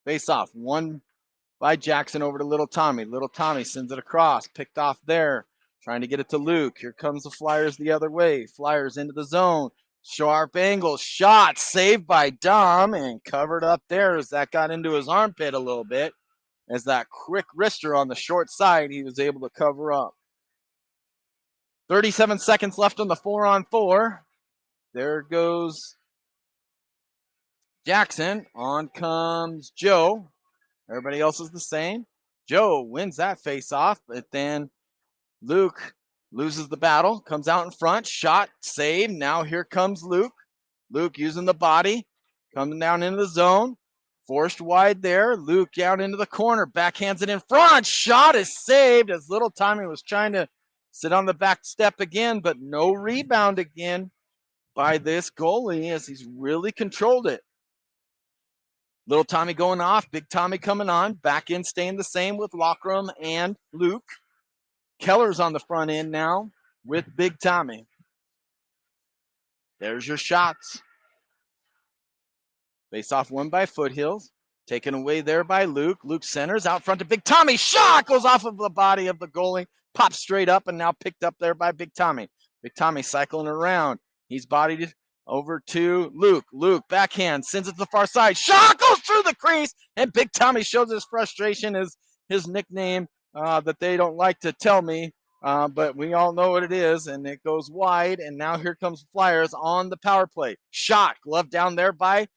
Face off. One by Jackson over to Little Tommy. Little Tommy sends it across. Picked off there. Trying to get it to Luke. Here comes the Flyers the other way. Flyers into the zone. Sharp angle. Shot. Saved by Dom and covered up there as that got into his armpit a little bit. As that quick wrister on the short side, he was able to cover up. 37 seconds left on the 4-on-4. There goes Jackson. On comes Joe. Everybody else is the same. Joe wins that face-off, but then Luke loses the battle, comes out in front, shot, save. Now here comes Luke. Luke using the body, coming down into the zone, forced wide there. Luke down into the corner, backhands it in front. Shot is saved as Little Tommy was trying to sit on the back step again, but no rebound again by this goalie as he's really controlled it. Little Tommy going off, Big Tommy coming on, back end staying the same with Lockram and Luke. Keller's on the front end now with Big Tommy. There's your shots. Face off one by Foothills. Taken away there by Luke. Luke centers out front to Big Tommy. Shot goes off of the body of the goalie. Pops straight up and now picked up there by Big Tommy. Big Tommy cycling around. He's bodied over to Luke. Luke backhand sends it to the far side. Shot goes through the crease. And Big Tommy shows his frustration as his nickname that they don't like to tell me. But we all know what it is, and it goes wide. And now here comes Flyers on the power play. Shot, glove down there by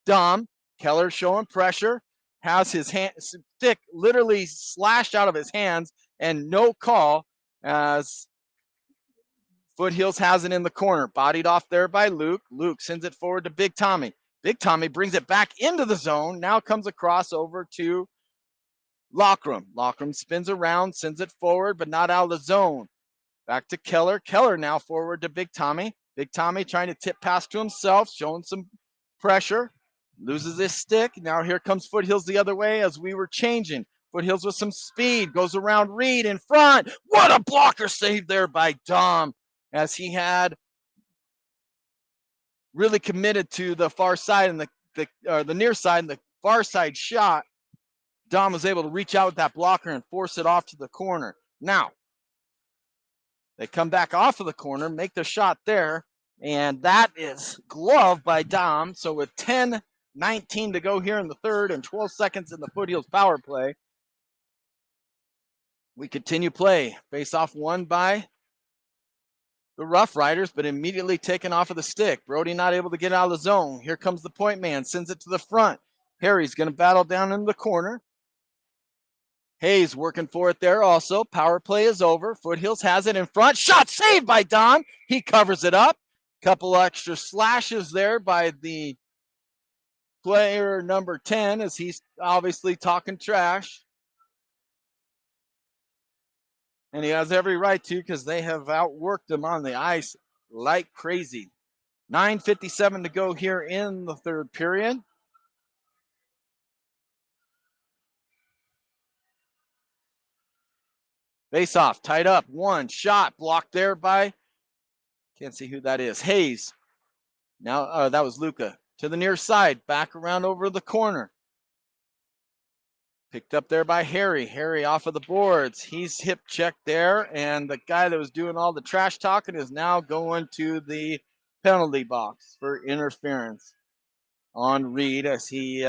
Dom. Keller showing pressure, has his stick literally slashed out of his hands, and no call as Foothills has it in the corner. Bodied off there by Luke. Luke sends it forward to Big Tommy. Big Tommy brings it back into the zone. Now comes across over to Lockram. Lockram spins around, sends it forward, but not out of the zone. Back to Keller. Keller now forward to Big Tommy. Big Tommy trying to tip pass to himself, showing some pressure. Loses his stick. Now here comes Foothills the other way as we were changing. Foothills with some speed. Goes around Reed in front. What a blocker save there by Dom, as he had really committed to the far side and the near side and the far side shot. Dom was able to reach out with that blocker and force it off to the corner. Now, they come back off of the corner, make the shot there, and that is gloved by Dom. So with 10:19 to go here in the third and 12 seconds in the Foothills power play, we continue play. Face off won by the RoughRiders, but immediately taken off of the stick. Brody not able to get out of the zone. Here comes the point man, sends it to the front. Harry's going to battle down in the corner. Hayes working for it there also. Power play is over. Foothills has it in front. Shot saved by Don. He covers it up. Couple extra slashes there by the player number 10 as he's obviously talking trash. And he has every right to, because they have outworked him on the ice like crazy. 9:57 to go here in the third period. Face off, tied up, one shot blocked there by, can't see who that is, Hayes. Now that was Luca. To the near side, back around over the corner. Picked up there by Harry. Harry off of the boards. He's hip checked there, and the guy that was doing all the trash talking is now going to the penalty box for interference on Reed as he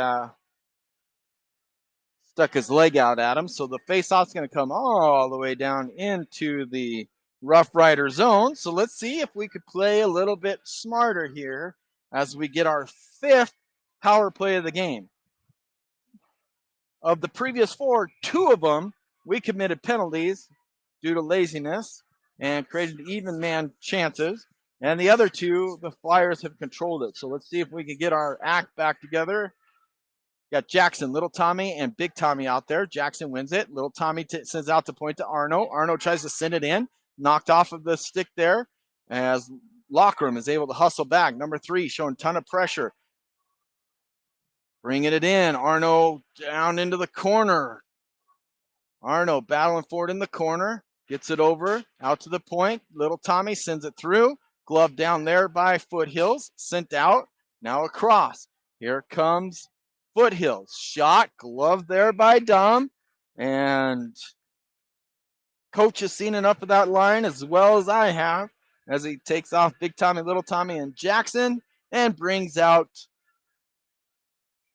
stuck his leg out at him. So the face-off's going to come all the way down into the RoughRider zone. So let's see if we could play a little bit smarter here as we get our fifth power play of the game. Of the previous four, two of them, we committed penalties due to laziness and created even man chances. And the other two, the Flyers have controlled it. So let's see if we can get our act back together. Got Jackson, Little Tommy, and Big Tommy out there. Jackson wins it. Little Tommy sends out the point to Arno. Arno tries to send it in. Knocked off of the stick there as Lockram is able to hustle back. Number 3 showing a ton of pressure. Bringing it in. Arno down into the corner. Arno battling for it in the corner. Gets it over. Out to the point. Little Tommy sends it through. Glove down there by Foothills. Sent out. Now across. Here comes Foothills. Shot. Glove there by Dom. And coach has seen enough of that line as well as I have as he takes off Big Tommy, Little Tommy, and Jackson and brings out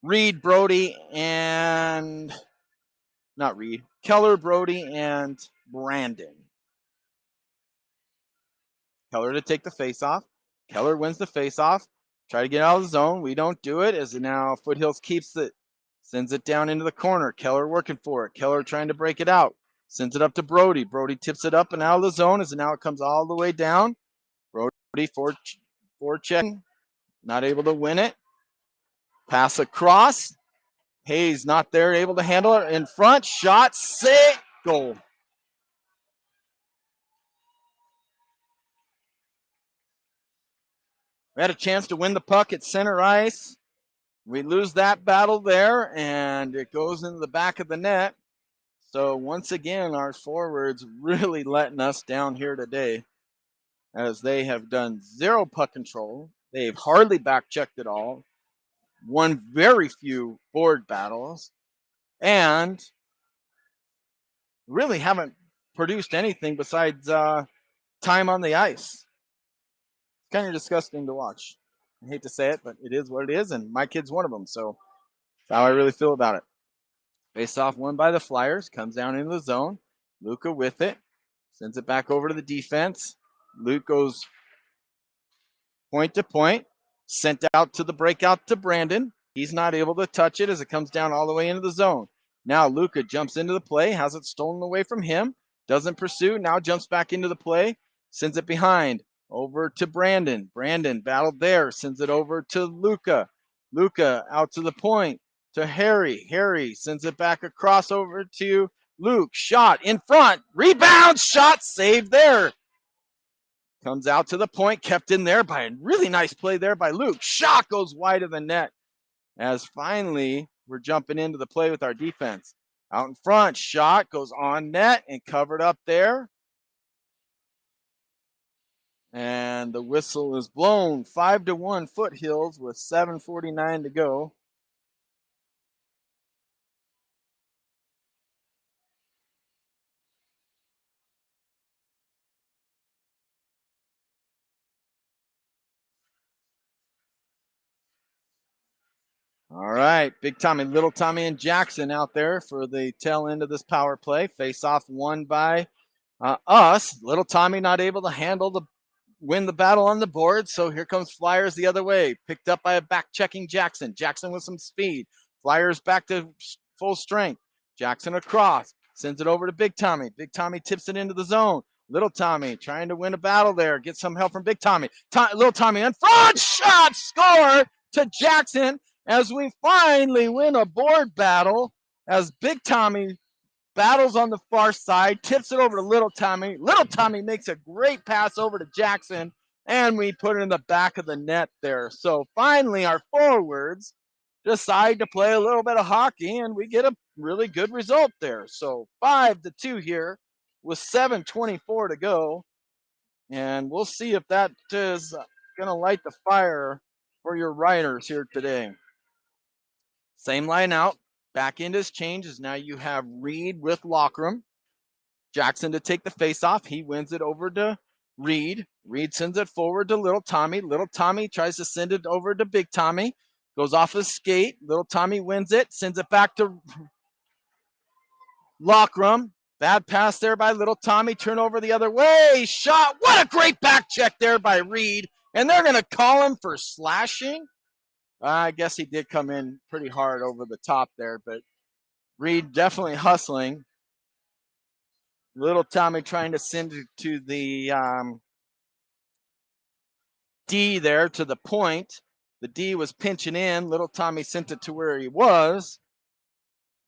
Reed, Brody, and not Reed, Keller, Brody, and Brandon. Keller to take the face-off. Keller wins the face-off. Try to get out of the zone. We don't do it as now Foothills keeps it. Sends it down into the corner. Keller working for it. Keller trying to break it out. Sends it up to Brody. Brody tips it up and out of the zone as now it comes all the way down. Brody for check. Not able to win it. Pass across. Hayes not there, able to handle it. In front. Shot. Save. Goal. We had a chance to win the puck at center ice. We lose that battle there, and it goes into the back of the net. So once again, our forwards really letting us down here today as they have done zero puck control. They've hardly back-checked at all, won very few board battles, and really haven't produced anything besides time on the ice. It's kind of disgusting to watch. I hate to say it, but it is what it is, and my kid's one of them, so that's how I really feel about it. Face off won by the Flyers, comes down into the zone. Luca with it, sends it back over to the defense. Luke goes point to point, sent out to the breakout to Brandon. He's not able to touch it as it comes down all the way into the zone. Now Luca jumps into the play, has it stolen away from him, doesn't pursue, now jumps back into the play, sends it behind, over to Brandon. Brandon battled there, sends it over to Luca. Luca out to the point to Harry. Harry sends it back across over to Luke. Shot in front. Rebound. Shot saved there. Comes out to the point. Kept in there by a really nice play there by Luke. Shot goes wide of the net. As finally we're jumping into the play with our defense. Out in front. Shot goes on net and covered up there. And the whistle is blown. 5-1 Foothills with 7:49 to go. All right, Big Tommy, Little Tommy, and Jackson out there for the tail end of this power play. Face off won by us. Little Tommy not able to win the battle on the board, so here comes Flyers the other way. Picked up by a back-checking Jackson. Jackson with some speed. Flyers back to full strength. Jackson across. Sends it over to Big Tommy. Big Tommy tips it into the zone. Little Tommy trying to win a battle there. Get some help from Big Tommy. Little Tommy in front. Shot. Score to Jackson as we finally win a board battle as Big Tommy battles on the far side, tips it over to Little Tommy. Little Tommy makes a great pass over to Jackson, and we put it in the back of the net there. So finally, our forwards decide to play a little bit of hockey, and we get a really good result there. So 5-2 here with 7:24 to go, and we'll see if that is going to light the fire for your Riders here today. Same line out. Back end is changed as now you have Reed with Lockram. Jackson to take the face-off. He wins it over to Reed. Reed sends it forward to Little Tommy. Little Tommy tries to send it over to Big Tommy. Goes off his skate. Little Tommy wins it. Sends it back to Lockram. Bad pass there by Little Tommy. Turnover the other way. Shot. What a great back check there by Reed. And they're going to call him for slashing. I guess he did come in pretty hard over the top there, but Reed definitely hustling. Little Tommy trying to send it to the D there to the point. The D was pinching in. Little Tommy sent it to where he was.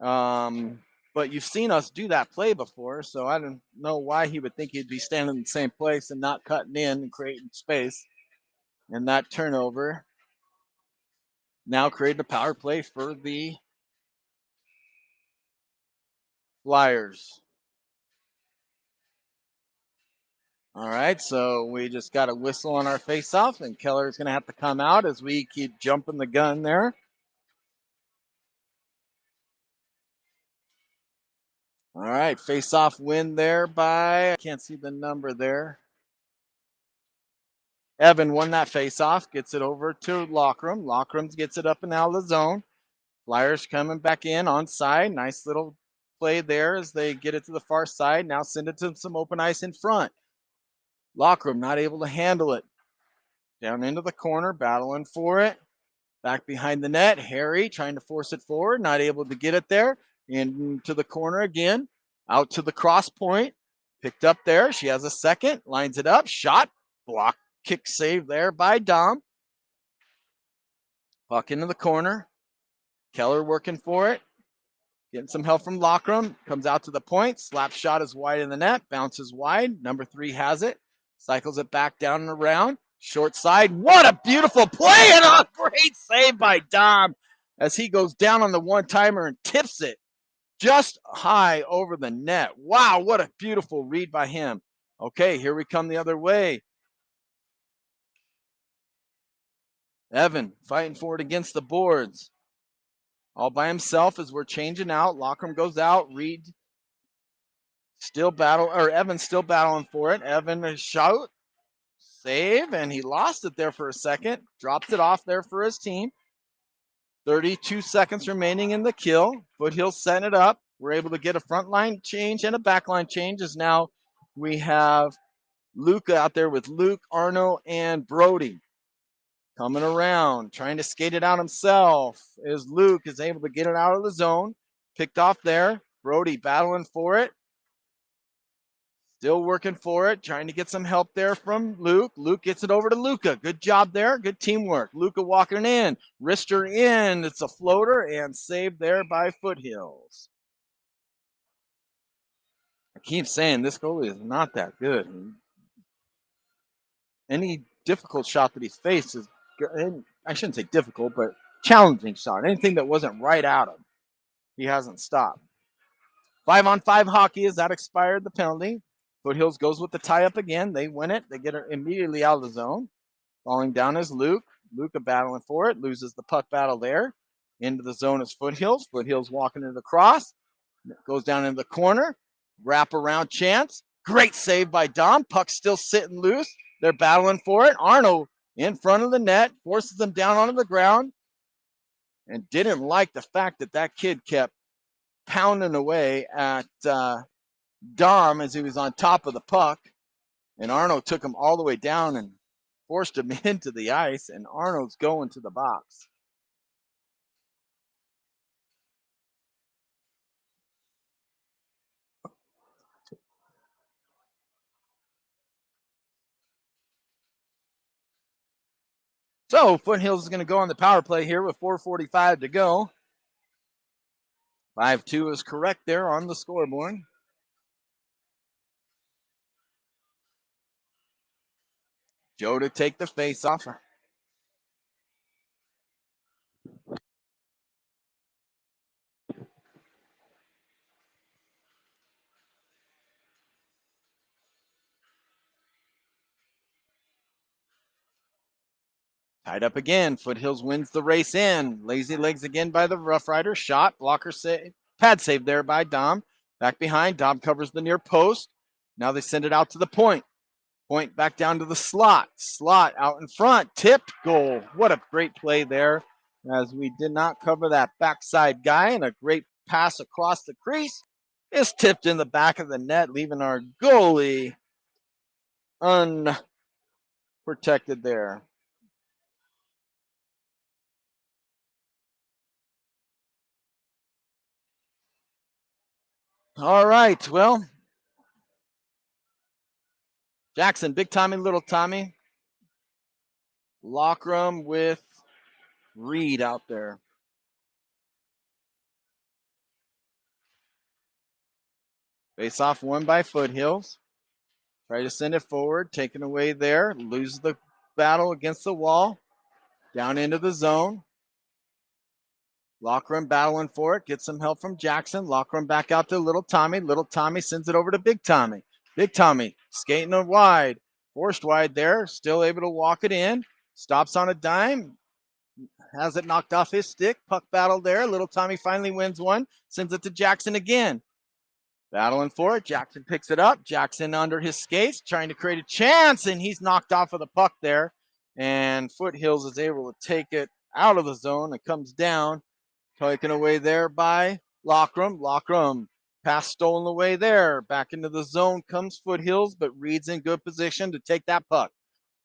But you've seen us do that play before, so I don't know why he would think he'd be standing in the same place and not cutting in and creating space. And that turnover now created a power play for the Flyers. All right, so we just got a whistle on our face-off, and Keller's going to have to come out as we keep jumping the gun there. All right, face-off win there by, I can't see the number there. Evan won that face-off, gets it over to Lockram. Lockram gets it up and out of the zone. Flyers coming back in on side. Nice little play there as they get it to the far side. Now send it to some open ice in front. Lockram not able to handle it. Down into the corner, battling for it. Back behind the net, Harry trying to force it forward, not able to get it there. Into the corner again, out to the cross point. Picked up there. She has a second, lines it up, shot, block, kick save there by Dom. Puck into the corner. Keller working for it. Getting some help from Lockram. Comes out to the point. Slap shot is wide in the net. Bounces wide. Number 3 has it. Cycles it back down and around. Short side. What a beautiful play and a great save by Dom as he goes down on the one-timer and tips it just high over the net. Wow, what a beautiful read by him. Okay, here we come the other way. Evan fighting for it against the boards. All by himself as we're changing out. Lockram goes out. Reed Evan's still battling for it. Evan a shout. Save, and he lost it there for a second. Dropped it off there for his team. 32 seconds remaining in the kill. Foothills setting it up. We're able to get a front line change and a back line change as now we have Luca out there with Luke, Arno, and Brody. Coming around, trying to skate it out himself as Luke is able to get it out of the zone. Picked off there. Brody battling for it. Still working for it, trying to get some help there from Luke. Luke gets it over to Luca. Good job there. Good teamwork. Luca walking in. Wrister in. It's a floater and saved there by Foothills. I keep saying this goalie is not that good. Any difficult shot that he's faced is, I shouldn't say difficult, but challenging shot. Anything that wasn't right at him, he hasn't stopped. 5-on-5 hockey. Is that expired? The penalty. Foothills goes with the tie-up again. They win it. They get it immediately out of the zone. Falling down is Luke. Luca battling for it. Loses the puck battle there. Into the zone is Foothills. Foothills walking into the cross. Goes down into the corner. Wrap around chance. Great save by Dom. Puck still sitting loose. They're battling for it. Arnold in front of the net. Forces them down onto the ground. And didn't like the fact that that kid kept pounding away at Dom as he was on top of the puck. And Arnold took him all the way down and forced him into the ice. And Arnold's going to the box. So Foothills is going to go on the power play here with 4:45 to go. 5-2 is correct there on the scoreboard. Joe to take the face-off. Tied up again. Foothills wins the race in. Lazy legs again by the RoughRiders. Shot. Blocker save. Pad save there by Dom. Back behind. Dom covers the near post. Now they send it out to the point. Point back down to the slot. Slot out in front. Tipped. Goal. What a great play there, as we did not cover that backside guy. And a great pass across the crease is tipped in the back of the net, leaving our goalie unprotected there. All right. Well, Jackson, big Tommy, little Tommy. Locker room with Reed out there. Face off won by Foothills. Try to send it forward, taken away there. Loses the battle against the wall. Down into the zone. Locker room battling for it. Gets some help from Jackson. Locker room back out to little Tommy. Little Tommy sends it over to Big Tommy. Big Tommy skating it wide. Forced wide there. Still able to walk it in. Stops on a dime. Has it knocked off his stick. Puck battle there. Little Tommy finally wins one. Sends it to Jackson again. Battling for it. Jackson picks it up. Jackson under his skates, trying to create a chance, and he's knocked off of the puck there. And Foothills is able to take it out of the zone. It comes down. Taken away there by Lockram. Lockram pass stolen away there. Back into the zone comes Foothills, but Reed's in good position to take that puck.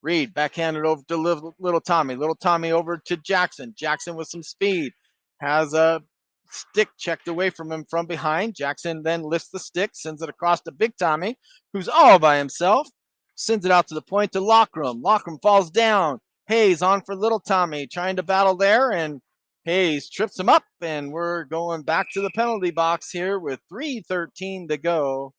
Reed backhanded over to little Tommy. Little Tommy over to Jackson. Jackson with some speed. Has a stick checked away from him from behind. Jackson then lifts the stick, sends it across to Big Tommy, who's all by himself. Sends it out to the point to Lockram. Lockram falls down. Hayes on for little Tommy, trying to battle there, and Hayes trips him up, and we're going back to the penalty box here with 3:13 to go.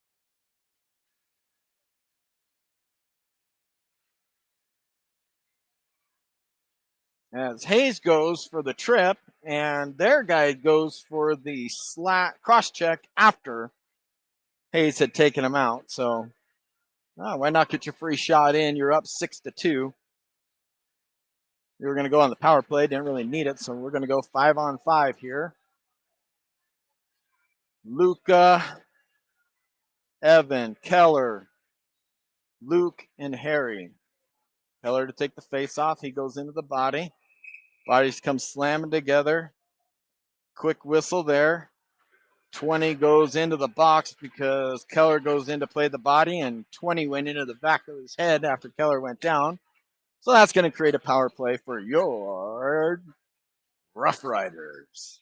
As Hayes goes for the trip, and their guy goes for the cross check after Hayes had taken him out. So why not get your free shot in? You're up 6-2. We were going to go on the power play, didn't really need it, so we're going to go 5-on-5 here. Luca, Evan, Keller, Luke, and Harry. Keller to take the face off. He goes into the body. Bodies come slamming together. Quick whistle there. 20 goes into the box because Keller goes in to play the body, and 20 went into the back of his head after Keller went down. So that's going to create a power play for your RoughRiders.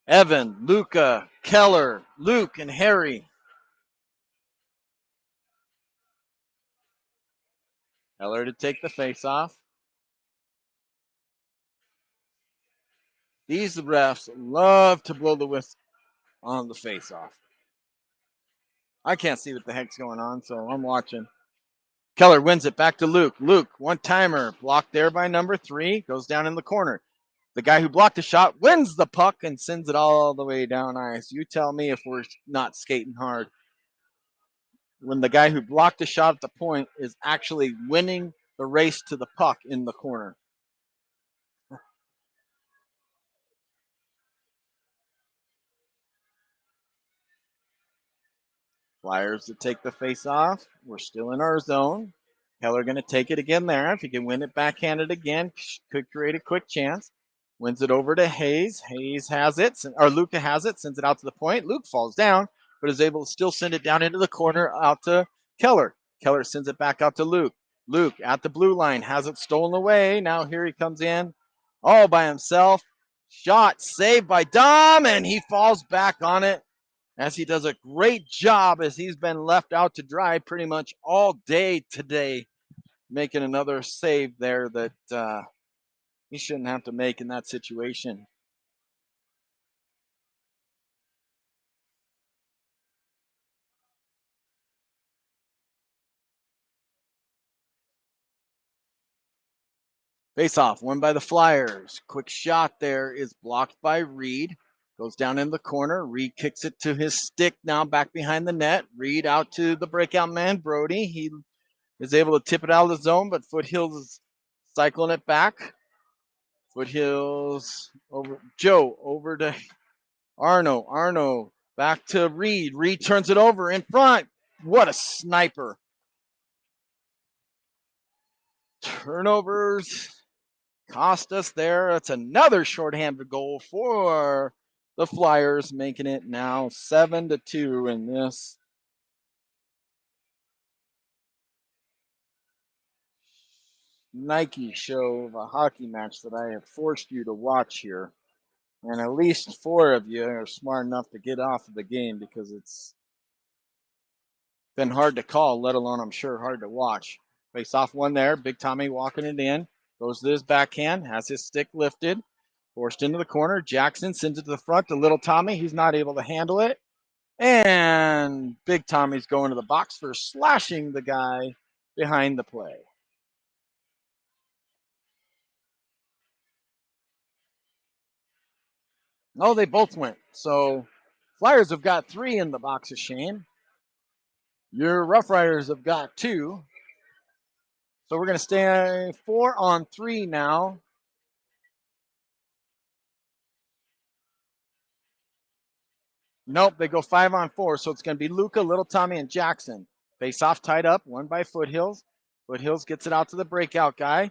Evan, Luca, Keller, Luke, and Harry. Keller to take the face-off. These refs love to blow the whistle on the face-off. I can't see what the heck's going on, so I'm watching. Keller wins it back to Luke. Luke, one-timer, blocked there by number 3, goes down in the corner. The guy who blocked the shot wins the puck and sends it all the way down ice. You tell me if we're not skating hard. When the guy who blocked the shot at the point is actually winning the race to the puck in the corner. Flyers to take the face off. We're still in our zone. Keller going to take it again there. If he can win it backhanded again, could create a quick chance. Wins it over to Hayes. Hayes has it, or Luca has it, sends it out to the point. Luke falls down, but is able to still send it down into the corner out to Keller. Keller sends it back out to Luke. Luke at the blue line has it stolen away. Now here he comes in all by himself. Shot saved by Dom, and he falls back on it as he does a great job as he's been left out to dry pretty much all day today, making another save there that he shouldn't have to make in that situation. Face off, won by the Flyers. Quick shot there is blocked by Reed. Goes down in the corner. Reed kicks it to his stick now back behind the net. Reed out to the breakout man, Brody. He is able to tip it out of the zone, but Foothills is cycling it back. Foothills over Joe, over to Arno. Arno back to Reed. Reed turns it over in front. What a sniper. Turnovers cost us there. That's another shorthanded goal for the Flyers, making it now 7-2 in this Nike show of a hockey match that I have forced you to watch here. And at least 4 of you are smart enough to get off of the game because it's been hard to call, let alone, I'm sure, hard to watch. Face off one there. Big Tommy walking it in. Goes to his backhand. Has his stick lifted. Forced into the corner. Jackson sends it to the front to little Tommy. He's not able to handle it. And Big Tommy's going to the box for slashing the guy behind the play. No, they both went. So Flyers have got 3 in the box of shame. Your RoughRiders have got 2. So we're going to stay 4-on-3 now. Nope, they go 5-on-4. So it's going to be Luca, Little Tommy, and Jackson. Face off tied up, won by Foothills. Foothills gets it out to the breakout guy.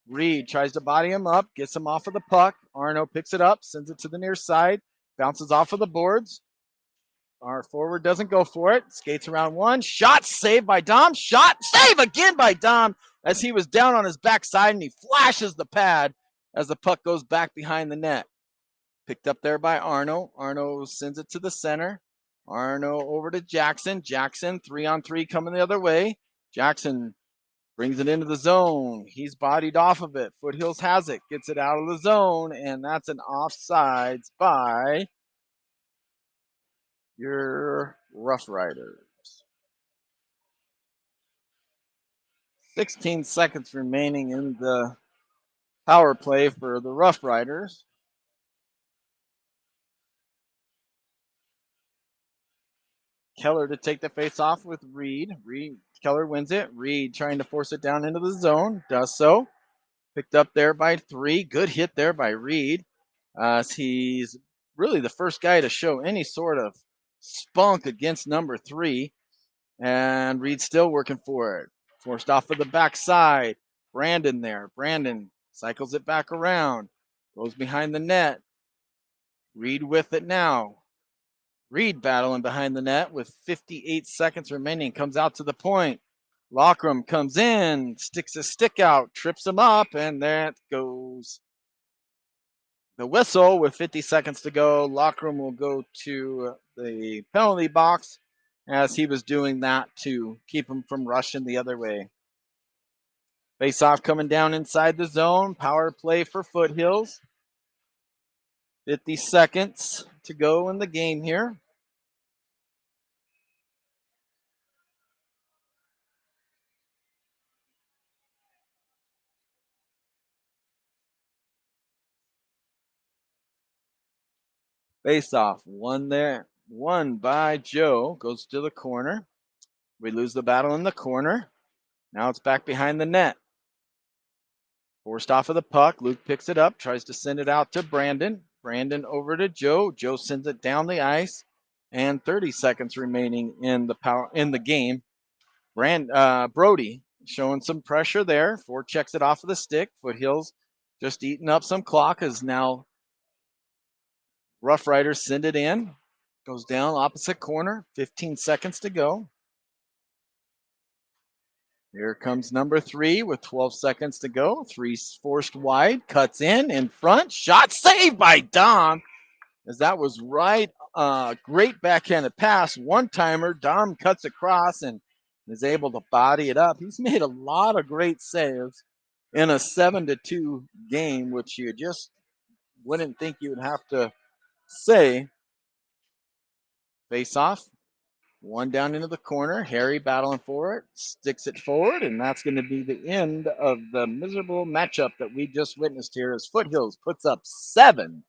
Reed tries to body him up, gets him off of the puck. Arno picks it up, sends it to the near side, bounces off of the boards. Our forward doesn't go for it. Skates around one. Shot saved by Dom. Shot save again by Dom as he was down on his backside and he flashes the pad as the puck goes back behind the net. Picked up there by Arno. Arno sends it to the center. Arno over to Jackson. Jackson 3-on-3 coming the other way. Jackson brings it into the zone. He's bodied off of it. Foothills has it. Gets it out of the zone. And that's an offsides by your RoughRiders. 16 seconds remaining in the power play for the RoughRiders. Keller to take the face off with Reed. Keller wins it. Reed trying to force it down into the zone. Does so. Picked up there by 3. Good hit there by Reed. He's really the first guy to show any sort of spunk against number 3. And Reed's still working for it. Forced off of the backside. Brandon there. Brandon cycles it back around. Goes behind the net. Reed with it now. Reed battling behind the net with 58 seconds remaining. Comes out to the point. Lockram comes in, sticks a stick out, trips him up, and that goes the whistle with 50 seconds to go. Locker room will go to the penalty box as he was doing that to keep him from rushing the other way. Face off coming down inside the zone. Power play for Foothills. 50 seconds to go in the game here. Face off. One there. One by Joe. Goes to the corner. We lose the battle in the corner. Now it's back behind the net. Forced off of the puck. Luke picks it up. Tries to send it out to Brandon. Brandon over to Joe. Joe sends it down the ice. And 30 seconds remaining in the game. Brody showing some pressure there. Checks it off of the stick. Foothills just eating up some clock as now RoughRiders send it in. Goes down opposite corner. 15 seconds to go. Here comes number 3 with 12 seconds to go. 3 forced wide. Cuts in front. Shot saved by Dom as that was right. Great backhanded pass. One-timer. Dom cuts across and is able to body it up. He's made a lot of great saves in a 7-2 game, which you just wouldn't think you would have to say. Face off. One down into the corner. Harry battling for it. Sticks it forward, and that's going to be the end of the miserable matchup that we just witnessed here as Foothills puts up 7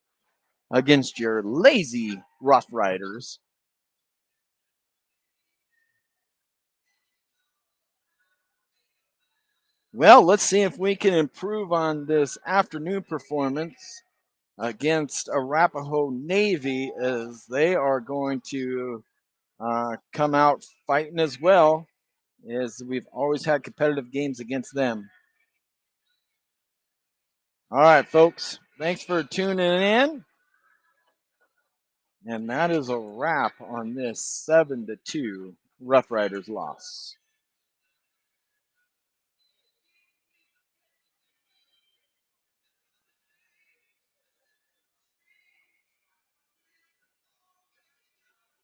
against your lazy RoughRiders. Well, let's see if we can improve on this afternoon performance against Arapahoe Navy as they are going to come out fighting as well, as we've always had competitive games against them. All right, folks, thanks for tuning in. And that is a wrap on this 7-2 RoughRiders loss.